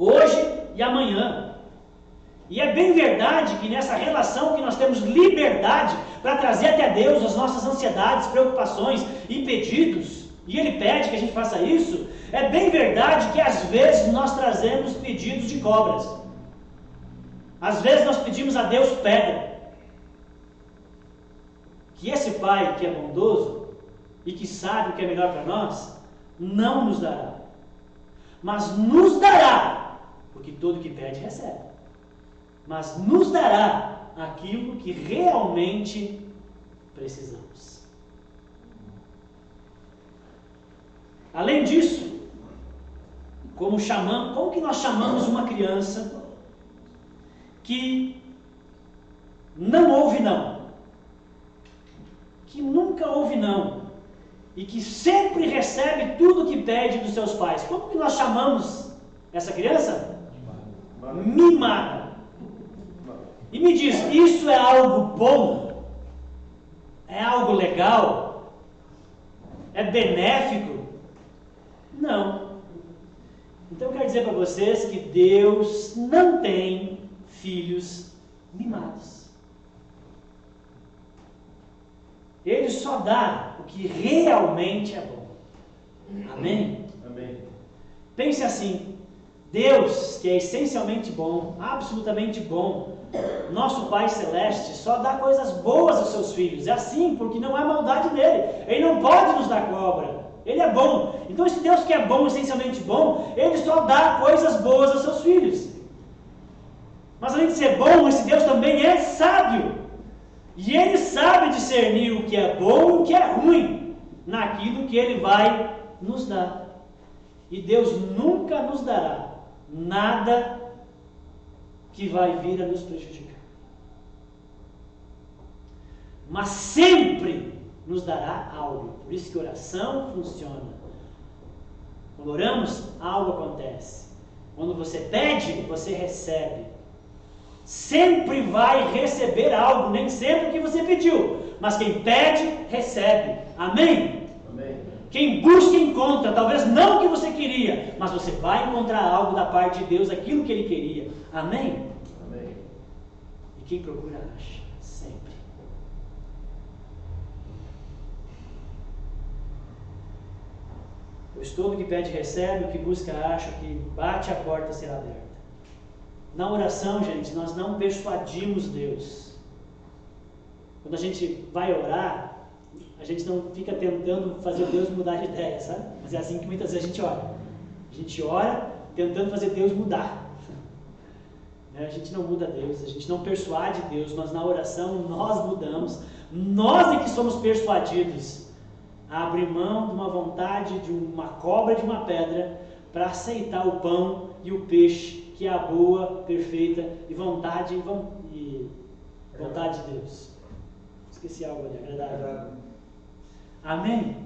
hoje e amanhã. E é bem verdade que nessa relação que nós temos liberdade para trazer até Deus as nossas ansiedades, preocupações e pedidos, e Ele pede que a gente faça isso, é bem verdade que às vezes nós trazemos pedidos de cobras. Às vezes nós pedimos a Deus pedra. Que esse Pai que é bondoso e que sabe o que é melhor para nós, não nos dará. Mas nos dará, porque todo que pede recebe. Mas nos dará aquilo que realmente precisamos. Além disso, como que nós chamamos uma criança que não ouve não, que nunca ouve não, e que sempre recebe tudo que pede dos seus pais? Como que nós chamamos essa criança? Mimada. E me diz, isso é algo bom? É algo legal? É benéfico? Não. Então eu quero dizer para vocês que Deus não tem filhos mimados. Ele só dá o que realmente é bom. Amém? Amém. Pense assim, Deus, que é essencialmente bom, absolutamente bom, nosso Pai Celeste, só dá coisas boas aos seus filhos. É assim, porque não há maldade nele. Ele não pode nos dar cobra. Ele é bom. Então esse Deus que é bom, essencialmente bom, Ele só dá coisas boas aos seus filhos. Mas além de ser bom, esse Deus também é sábio. E Ele sabe discernir o que é bom e o que é ruim naquilo que Ele vai nos dar. E Deus nunca nos dará nada que vai vir a nos prejudicar. Mas sempre nos dará algo. Por isso que oração funciona. Quando oramos, algo acontece. Quando você pede, você recebe. Sempre vai receber algo, nem sempre o que você pediu. Mas quem pede, recebe. Amém? Amém. Quem busca, encontra. Talvez não o que você queria, mas você vai encontrar algo da parte de Deus, aquilo que Ele queria. Amém? Amém. E quem procura, acha. Sempre. Pois todo que pede, recebe. O que busca, acha. O que bate, a porta será aberta. Na oração, gente, nós não persuadimos Deus. Quando a gente vai orar, a gente não fica tentando fazer Deus mudar de ideia, sabe? Mas é assim que muitas vezes a gente ora. A gente ora tentando fazer Deus mudar. A gente não muda Deus, a gente não persuade Deus, mas na oração nós mudamos. Nós é que somos persuadidos a abrir mão de uma vontade, de uma cobra, de uma pedra, para aceitar o pão e o peixe, que é a boa, perfeita e vontade de Deus. Esqueci algo ali, agradável. Amém?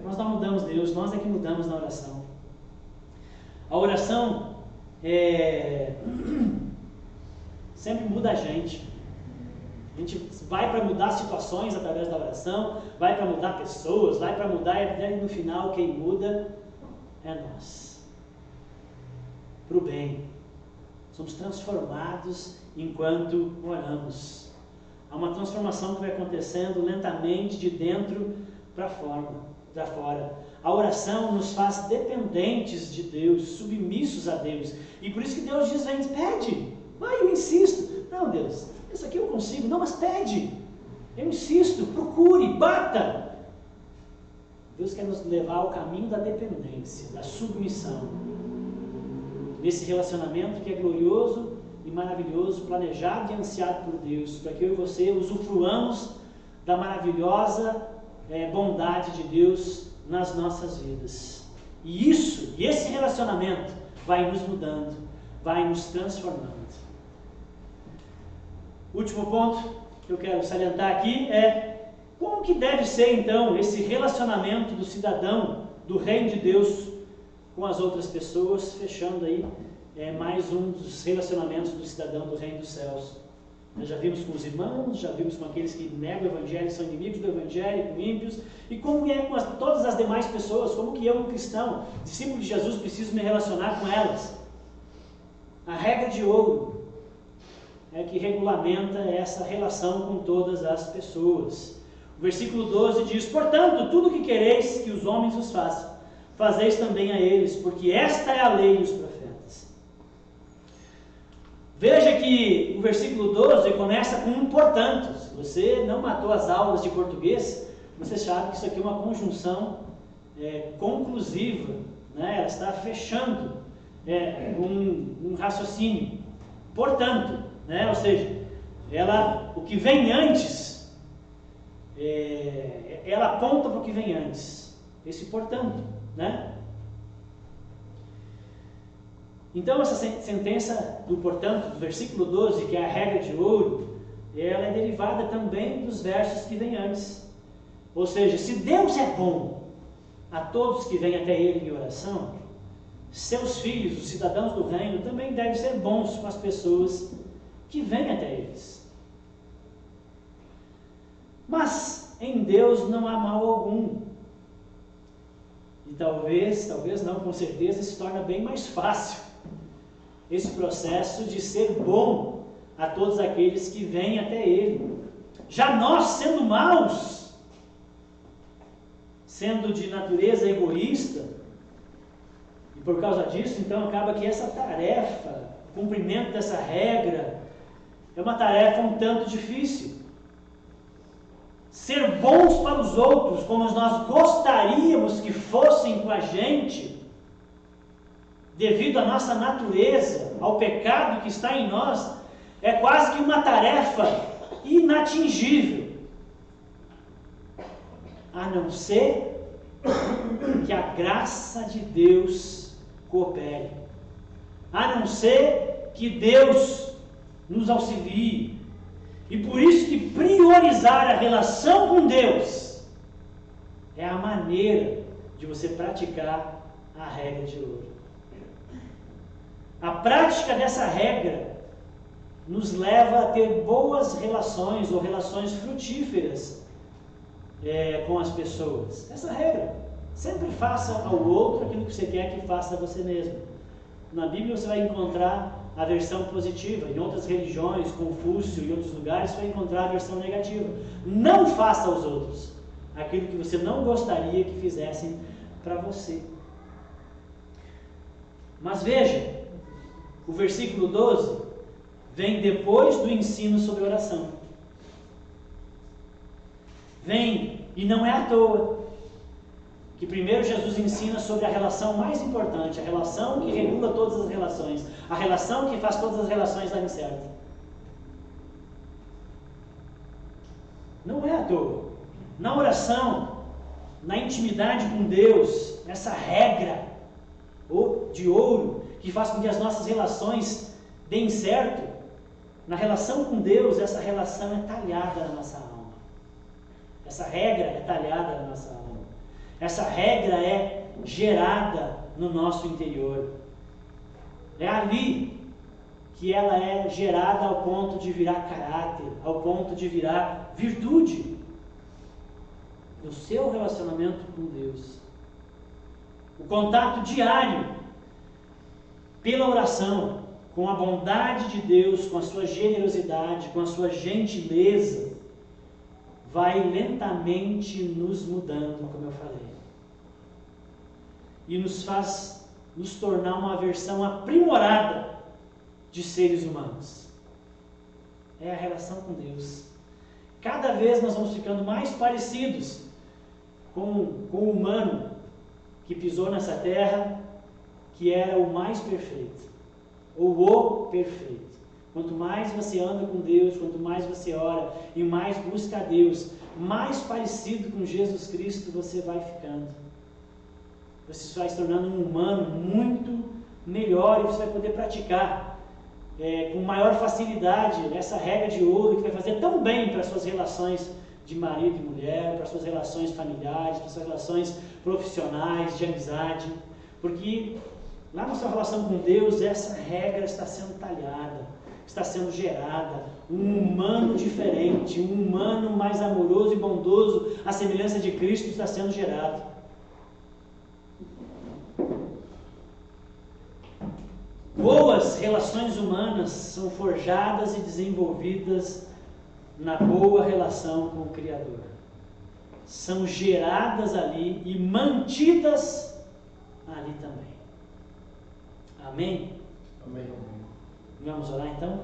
Nós não mudamos Deus, nós é que mudamos na oração. A oração sempre muda a gente. A gente vai para mudar situações através da oração, vai para mudar pessoas, vai para mudar, e no final quem muda é nós. Para o bem. Somos transformados enquanto oramos. Há uma transformação que vai acontecendo lentamente de dentro para fora. A oração nos faz dependentes de Deus, submissos a Deus. E por isso que Deus diz, vem, pede. Vai, eu insisto. Não, Deus, isso aqui eu consigo. Não, mas pede. Eu insisto, procure, bata. Deus quer nos levar ao caminho da dependência, da submissão. Nesse relacionamento que é glorioso e maravilhoso, planejado e ansiado por Deus, para que eu e você usufruamos da maravilhosa bondade de Deus nas nossas vidas. E esse relacionamento vai nos mudando, vai nos transformando. Último ponto que eu quero salientar aqui é como que deve ser então esse relacionamento do cidadão do reino de Deus com as outras pessoas, fechando aí mais um dos relacionamentos do cidadão do reino dos céus. Nós já vimos com os irmãos, já vimos com aqueles que negam o evangelho, são inimigos do evangelho, com ímpios, e como é com todas as demais pessoas, como que eu, um cristão, discípulo de Jesus, preciso me relacionar com elas. A regra de ouro é que regulamenta essa relação com todas as pessoas. O versículo 12 diz: portanto, tudo o que quereis que os homens vos façam, fazeis também a eles, porque esta é a lei dos profetas. Veja que o versículo 12 começa com um portanto. Se você não matou as aulas de português, você sabe que isso aqui é uma conjunção conclusiva, né? Ela está fechando um raciocínio. Portanto, né? Ou seja, o que vem antes, ela aponta para o que vem antes. Esse portanto, né? Então, essa sentença do portanto, do versículo 12, que é a regra de ouro, ela é derivada também dos versos que vêm antes. Ou seja, se Deus é bom a todos que vêm até Ele em oração, seus filhos, os cidadãos do reino, também devem ser bons com as pessoas que vêm até eles. Mas em Deus não há mal algum. E talvez não, com certeza, se torna bem mais fácil esse processo de ser bom a todos aqueles que vêm até Ele. Já nós, sendo maus, sendo de natureza egoísta, e por causa disso, então, acaba que essa tarefa, o cumprimento dessa regra, é uma tarefa um tanto difícil. Ser bons para os outros, como nós gostaríamos que fossem com a gente, devido à nossa natureza, ao pecado que está em nós, é quase que uma tarefa inatingível, a não ser que a graça de Deus coopere, a não ser que Deus nos auxilie. E por isso que priorizar a relação com Deus é a maneira de você praticar a regra de ouro. A prática dessa regra nos leva a ter boas relações ou relações frutíferas com as pessoas. Essa regra: sempre faça ao outro aquilo que você quer que faça a você mesmo. Na Bíblia você vai encontrar a versão positiva, em outras religiões, Confúcio e outros lugares, você vai encontrar a versão negativa. Não faça aos outros aquilo que você não gostaria que fizessem para você. Mas veja, o versículo 12 vem depois do ensino sobre oração. Vem, e não é à toa, que primeiro Jesus ensina sobre a relação mais importante, a relação que regula todas as relações, a relação que faz todas as relações darem certo. Não é à toa. Na oração, na intimidade com Deus, essa regra de ouro que faz com que as nossas relações deem certo, na relação com Deus, essa relação é talhada na nossa alma. Essa regra é talhada na nossa alma. Essa regra é gerada no nosso interior. É ali que ela é gerada ao ponto de virar caráter, ao ponto de virar virtude no seu relacionamento com Deus. O contato diário pela oração com a bondade de Deus, com a sua generosidade, com a sua gentileza, vai lentamente nos mudando, como eu falei, e nos faz nos tornar uma versão aprimorada de seres humanos. É a relação com Deus. Cada vez nós vamos ficando mais parecidos com o humano que pisou nessa terra, que era o mais perfeito, ou o perfeito. Quanto mais você anda com Deus, quanto mais você ora e mais busca a Deus, mais parecido com Jesus Cristo você vai ficando. Você vai se tornando um humano muito melhor e você vai poder praticar com maior facilidade essa regra de ouro que vai fazer tão bem para as suas relações de marido e mulher, para as suas relações familiares, para as suas relações profissionais, de amizade. Porque lá na sua relação com Deus, essa regra está sendo talhada, está sendo gerada, um humano diferente, um humano mais amoroso e bondoso, à semelhança de Cristo, está sendo gerado. Boas relações humanas são forjadas e desenvolvidas na boa relação com o Criador. São geradas ali e mantidas ali também. Amém? Amém. Vamos orar então?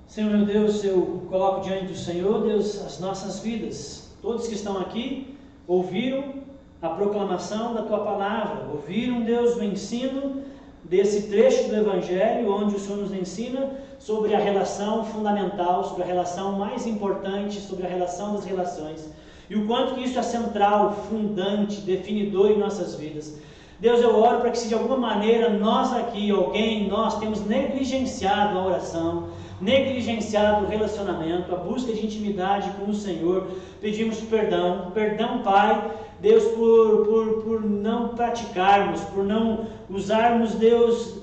Senhor meu Deus, eu coloco diante do Senhor, Deus, as nossas vidas. Todos que estão aqui ouviram a proclamação da Tua Palavra, ouviram, Deus, o ensino desse trecho do Evangelho, onde o Senhor nos ensina sobre a relação fundamental, sobre a relação mais importante, sobre a relação das relações, e o quanto que isso é central, fundante, definidor em nossas vidas. Deus, eu oro para que se de alguma maneira nós aqui, nós temos negligenciado a oração, negligenciado o relacionamento, a busca de intimidade com o Senhor, pedimos perdão, Pai, Deus, por não praticarmos, por não usarmos, Deus,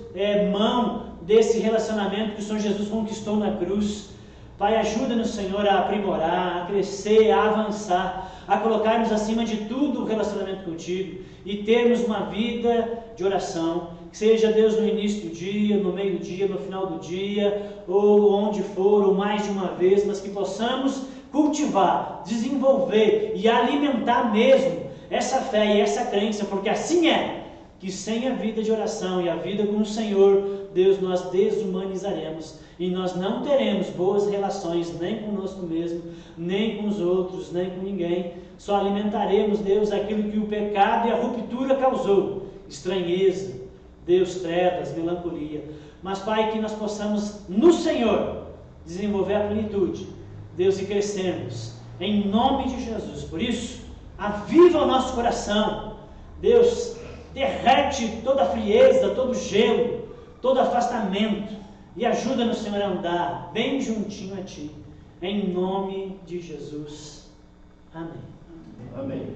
mão desse relacionamento que o Senhor Jesus conquistou na cruz. Pai, ajuda-nos, Senhor, a aprimorar, a crescer, a avançar, a colocarmos acima de tudo o relacionamento contigo e termos uma vida de oração, que seja, Deus, no início do dia, no meio do dia, no final do dia, ou onde for, ou mais de uma vez, mas que possamos cultivar, desenvolver e alimentar mesmo essa fé e essa crença, porque assim é, que sem a vida de oração e a vida com o Senhor, Deus, nós desumanizaremos e nós não teremos boas relações nem conosco mesmo, nem com os outros, nem com ninguém. Só alimentaremos, Deus, aquilo que o pecado e a ruptura causou: estranheza, Deus, trevas, melancolia. Mas, Pai, que nós possamos no Senhor desenvolver a plenitude, Deus, e crescermos em nome de Jesus. Por isso, aviva o nosso coração, Deus, derrete toda a frieza, todo o gelo, todo afastamento, e ajuda-nos, Senhor, a andar bem juntinho a Ti, em nome de Jesus. Amém. Amém.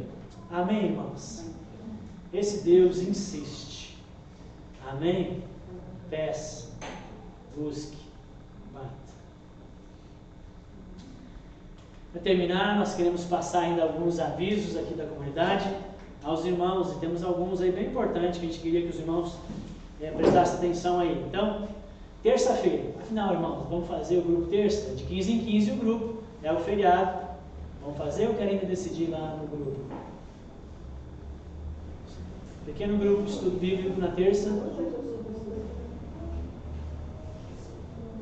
Amém, irmãos. Esse Deus insiste. Amém? Peça, busque, bata. Para terminar, nós queremos passar ainda alguns avisos aqui da comunidade aos irmãos, e temos alguns aí bem importantes que a gente queria que os irmãos prestassem atenção aí. Então, terça-feira, afinal, irmãos, vamos fazer o grupo terça? De 15 em 15 o grupo, é o feriado. Vamos fazer ou querem ainda decidir lá no grupo? Pequeno grupo de estudo bíblico na terça.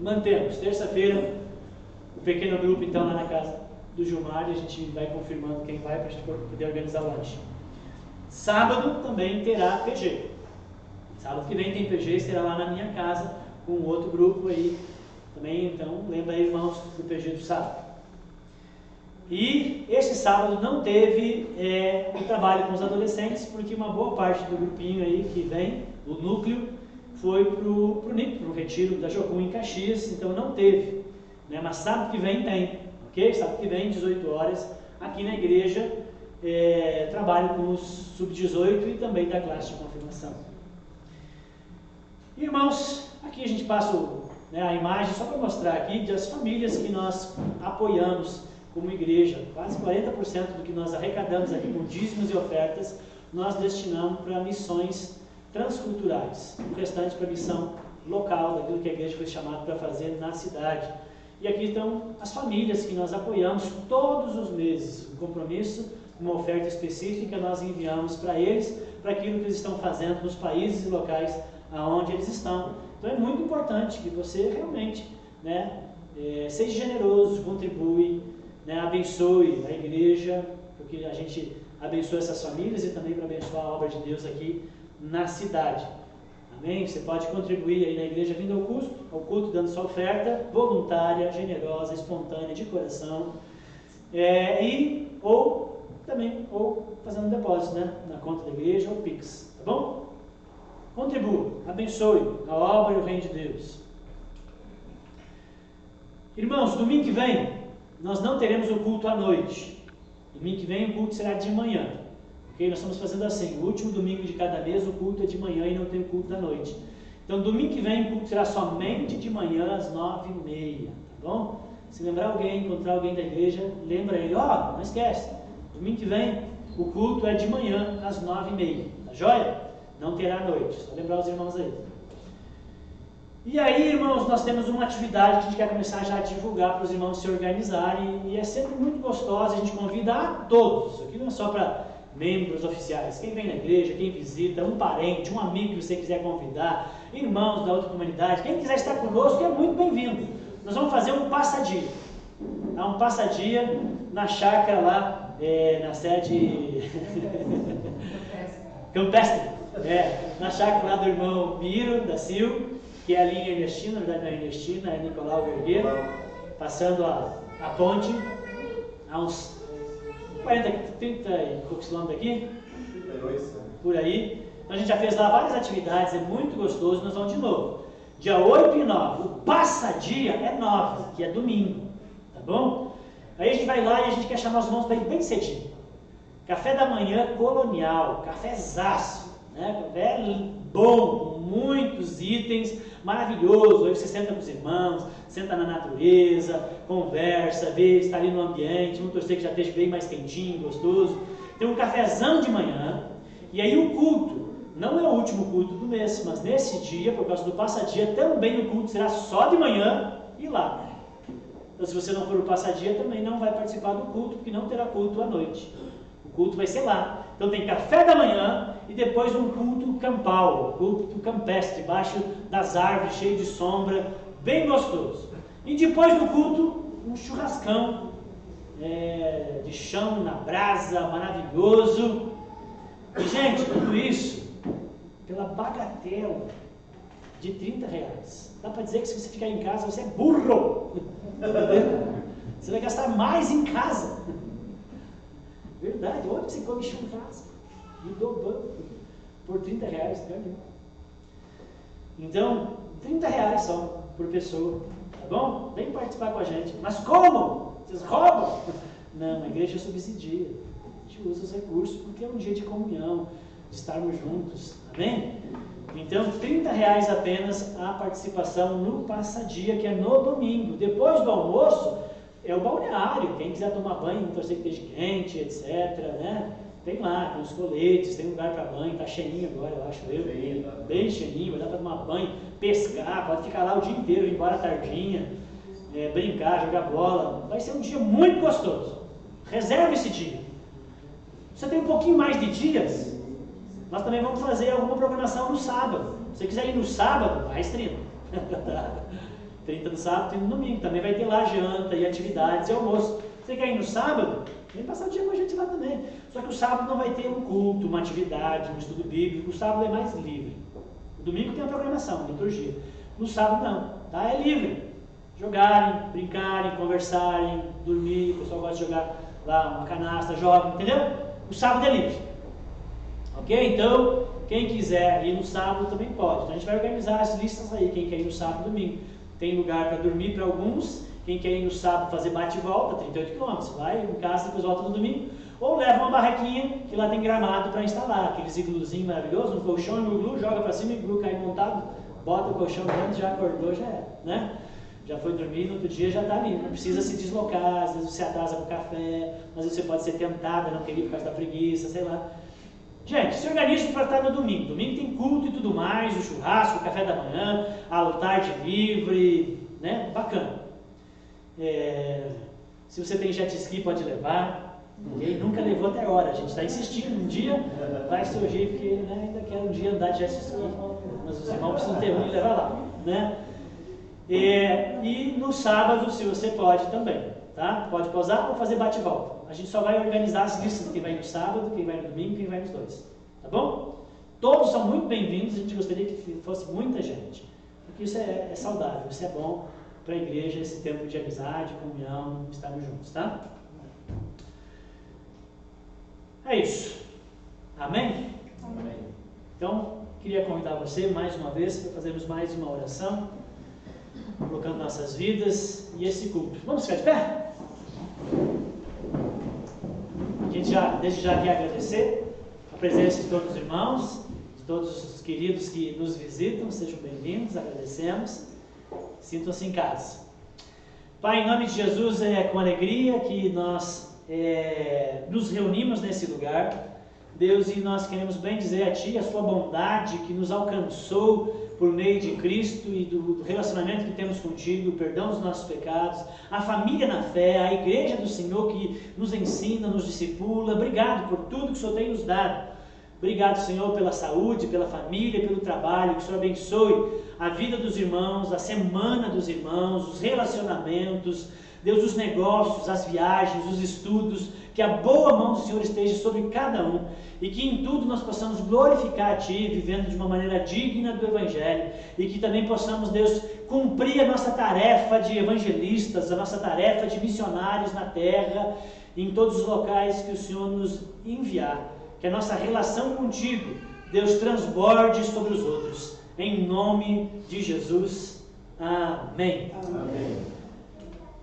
Mantemos, terça-feira, o pequeno grupo então lá na casa do Gilmar, e a gente vai confirmando quem vai para a gente poder organizar o lanche. Sábado também terá PG. Sábado que vem tem PG, será lá na minha casa, com outro grupo aí também, então lembra aí, irmãos, do PG do sábado. E esse sábado não teve o trabalho com os adolescentes, porque uma boa parte do grupinho aí que vem, o núcleo, foi para o retiro da Jocum em Caxias, então não teve, né? Mas sábado que vem tem, ok? Sábado que vem, 18 horas, aqui na igreja, trabalho com os sub-18 e também da classe de confirmação. Irmãos, aqui a gente passa a imagem só para mostrar aqui das famílias que nós apoiamos como igreja. Quase 40% do que nós arrecadamos aqui com dízimos e ofertas, nós destinamos para missões transculturais. O restante para missão local, daquilo que a igreja foi chamada para fazer na cidade. E aqui estão as famílias que nós apoiamos todos os meses. Um compromisso, uma oferta específica, nós enviamos para eles, para aquilo que eles estão fazendo nos países e locais aonde eles estão. Então é muito importante que você realmente, seja generoso, contribui, abençoe a igreja, porque a gente abençoa essas famílias e também para abençoar a obra de Deus aqui na cidade. Amém? Você pode contribuir aí na igreja vindo ao culto dando sua oferta voluntária, generosa, espontânea, de coração, ou fazendo um depósito na conta da igreja ou Pix, tá bom? Contribua, abençoe a obra e o reino de Deus. Irmãos, domingo que vem nós não teremos o culto à noite. Domingo que vem o culto será de manhã. Ok? Nós estamos fazendo assim: o último domingo de cada mês o culto é de manhã e não tem o culto da noite. Então domingo que vem o culto será somente de manhã às 9h30. Tá bom? Se lembrar alguém, encontrar alguém da igreja, lembra ele: não esquece, domingo que vem o culto é de manhã, às 9h30, tá joia? Não terá à noite, só lembrar os irmãos aí. E aí, irmãos, nós temos uma atividade que a gente quer começar já a divulgar para os irmãos se organizarem, e é sempre muito gostosa, a gente convida a todos, isso aqui não é só para membros oficiais, quem vem na igreja, quem visita, um parente, um amigo que você quiser convidar, irmãos da outra comunidade, quem quiser estar conosco é muito bem-vindo. Nós vamos fazer um passadia, um passadia na chácara lá, na sede Campestre, na chácara lá do irmão Miro, da Sil, que é a linha Ernestina, na verdade não é Ernestina, é Nicolau Vergueiro, passando a ponte, a uns 40, 30 e poucos quilômetros daqui, 38, por aí. Então a gente já fez lá várias atividades, é muito gostoso, nós vamos de novo. Dia 8 e 9, o passadia é 9, que é domingo, tá bom? Aí a gente vai lá e a gente quer chamar os irmãos para ir bem cedinho. Café da manhã colonial, cafézaço, né? Café bom, com muitos itens, maravilhoso. Aí você senta com os irmãos, senta na natureza, conversa, vê, está ali no ambiente, vamos torcer que já esteja bem mais quentinho, gostoso. Tem um cafezão de manhã, e aí o culto, não é o último culto do mês, mas nesse dia, por causa do passadia, também o culto será só de manhã e lá. Então se você não for o passadia, também não vai participar do culto, porque não terá culto à noite. O culto vai ser lá. Então tem café da manhã e depois um culto campal, culto campestre, debaixo das árvores, cheio de sombra, bem gostoso. E depois do culto, um churrascão de chão na brasa, maravilhoso. E gente, tudo isso pela bagatela de R$30. Dá para dizer que se você ficar em casa, você é burro. Você vai gastar mais em casa. Verdade, onde você come churrasco? E dobrando por R$30, né? Então, R$30 só por pessoa, tá bom? Vem participar com a gente. Mas como? Vocês roubam? Não, a igreja subsidia. A gente usa os recursos porque é um dia de comunhão, de estarmos juntos, amém? Então, R$30 apenas a participação no passadia, que é no domingo. Depois do almoço, é o balneário, quem quiser tomar banho, torcer que esteja quente, etc, né? Tem lá, tem os coletes, tem lugar para banho, tá cheinho agora, eu acho, bem cheinho, vai dar para tomar banho, pescar, pode ficar lá o dia inteiro, ir embora tardinha, brincar, jogar bola, vai ser um dia muito gostoso. Reserve esse dia. Você tem um pouquinho mais de dias, nós também vamos fazer alguma programação no sábado. Se você quiser ir no sábado, mais 30. 30 no sábado, 30 no domingo. Também vai ter lá janta e atividades e almoço. Você quer ir no sábado? Vem passar o dia com a gente lá também. Só que o sábado não vai ter um culto, uma atividade, um estudo bíblico. O sábado é mais livre. O domingo tem a programação, liturgia. No sábado não, tá? É livre. Jogarem, brincarem, conversarem, dormir. O pessoal gosta de jogar lá uma canastra, joga, entendeu? O sábado é livre. Ok? Então, quem quiser ir no sábado também pode. Então a gente vai organizar as listas aí, quem quer ir no sábado e domingo. Tem lugar para dormir para alguns. Quem quer ir no sábado fazer bate e volta, 38 km, vai em casa, depois volta no domingo. Ou leva uma barraquinha, que lá tem gramado para instalar, aqueles igluzinhos maravilhosos, um colchão e um iglu, joga para cima, o iglu cai montado, bota o colchão dentro, já acordou, já é, né? Já foi dormir, no outro dia já está ali, não precisa se deslocar, às vezes você atrasa com o café, às vezes você pode ser tentada, não querer por causa da preguiça, sei lá. Gente, se organize para estar no domingo. Domingo tem culto e tudo mais, o churrasco, o café da manhã, altar de livre, né? Bacana. Se você tem jet ski, pode levar. Ninguém nunca levou até agora. A gente está insistindo. Um dia vai surgir, porque ainda quer um dia andar de jet ski. Mas os irmãos precisam ter um e levar lá, né? E no sábado, se você pode também, tá? Pode pausar ou fazer bate e volta. A gente só vai organizar as listas de quem vai no sábado, quem vai no domingo, quem vai nos dois. Tá bom? Todos são muito bem-vindos. A gente gostaria que fosse muita gente. Porque isso é saudável, isso é bom para a igreja, esse tempo de amizade, comunhão, estarmos juntos, tá? É isso. Amém? Amém. Então, queria convidar você mais uma vez para fazermos mais uma oração, colocando nossas vidas e esse culto. Vamos ficar de pé? A gente desde já quer agradecer a presença de todos os irmãos, de todos os queridos que nos visitam, sejam bem-vindos, agradecemos, sintam-se em casa. Pai, em nome de Jesus, é com alegria que nós nos reunimos nesse lugar, Deus, e nós queremos bem dizer a Ti a Sua bondade que nos alcançou por meio de Cristo e do relacionamento que temos contigo, o perdão dos nossos pecados, a família na fé, a igreja do Senhor que nos ensina, nos discipula. Obrigado por tudo que o Senhor tem nos dado. Obrigado, Senhor, pela saúde, pela família, pelo trabalho. Que o Senhor abençoe a vida dos irmãos, a semana dos irmãos, os relacionamentos, Deus, os negócios, as viagens, os estudos. Que a boa mão do Senhor esteja sobre cada um e que em tudo nós possamos glorificar a Ti, vivendo de uma maneira digna do Evangelho, e que também possamos, Deus, cumprir a nossa tarefa de evangelistas, a nossa tarefa de missionários na terra, em todos os locais que o Senhor nos enviar. Que a nossa relação contigo, Deus, transborde sobre os outros. Em nome de Jesus. Amém. Amém.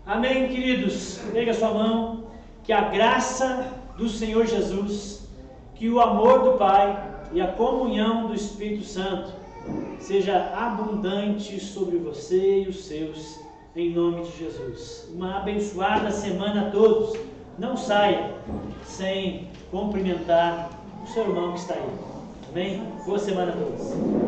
Amém, queridos. Pega a sua mão. Que a graça do Senhor Jesus, que o amor do Pai e a comunhão do Espírito Santo seja abundante sobre você e os seus, em nome de Jesus. Uma abençoada semana a todos. Não saia sem cumprimentar o seu irmão que está aí. Amém? Boa semana a todos.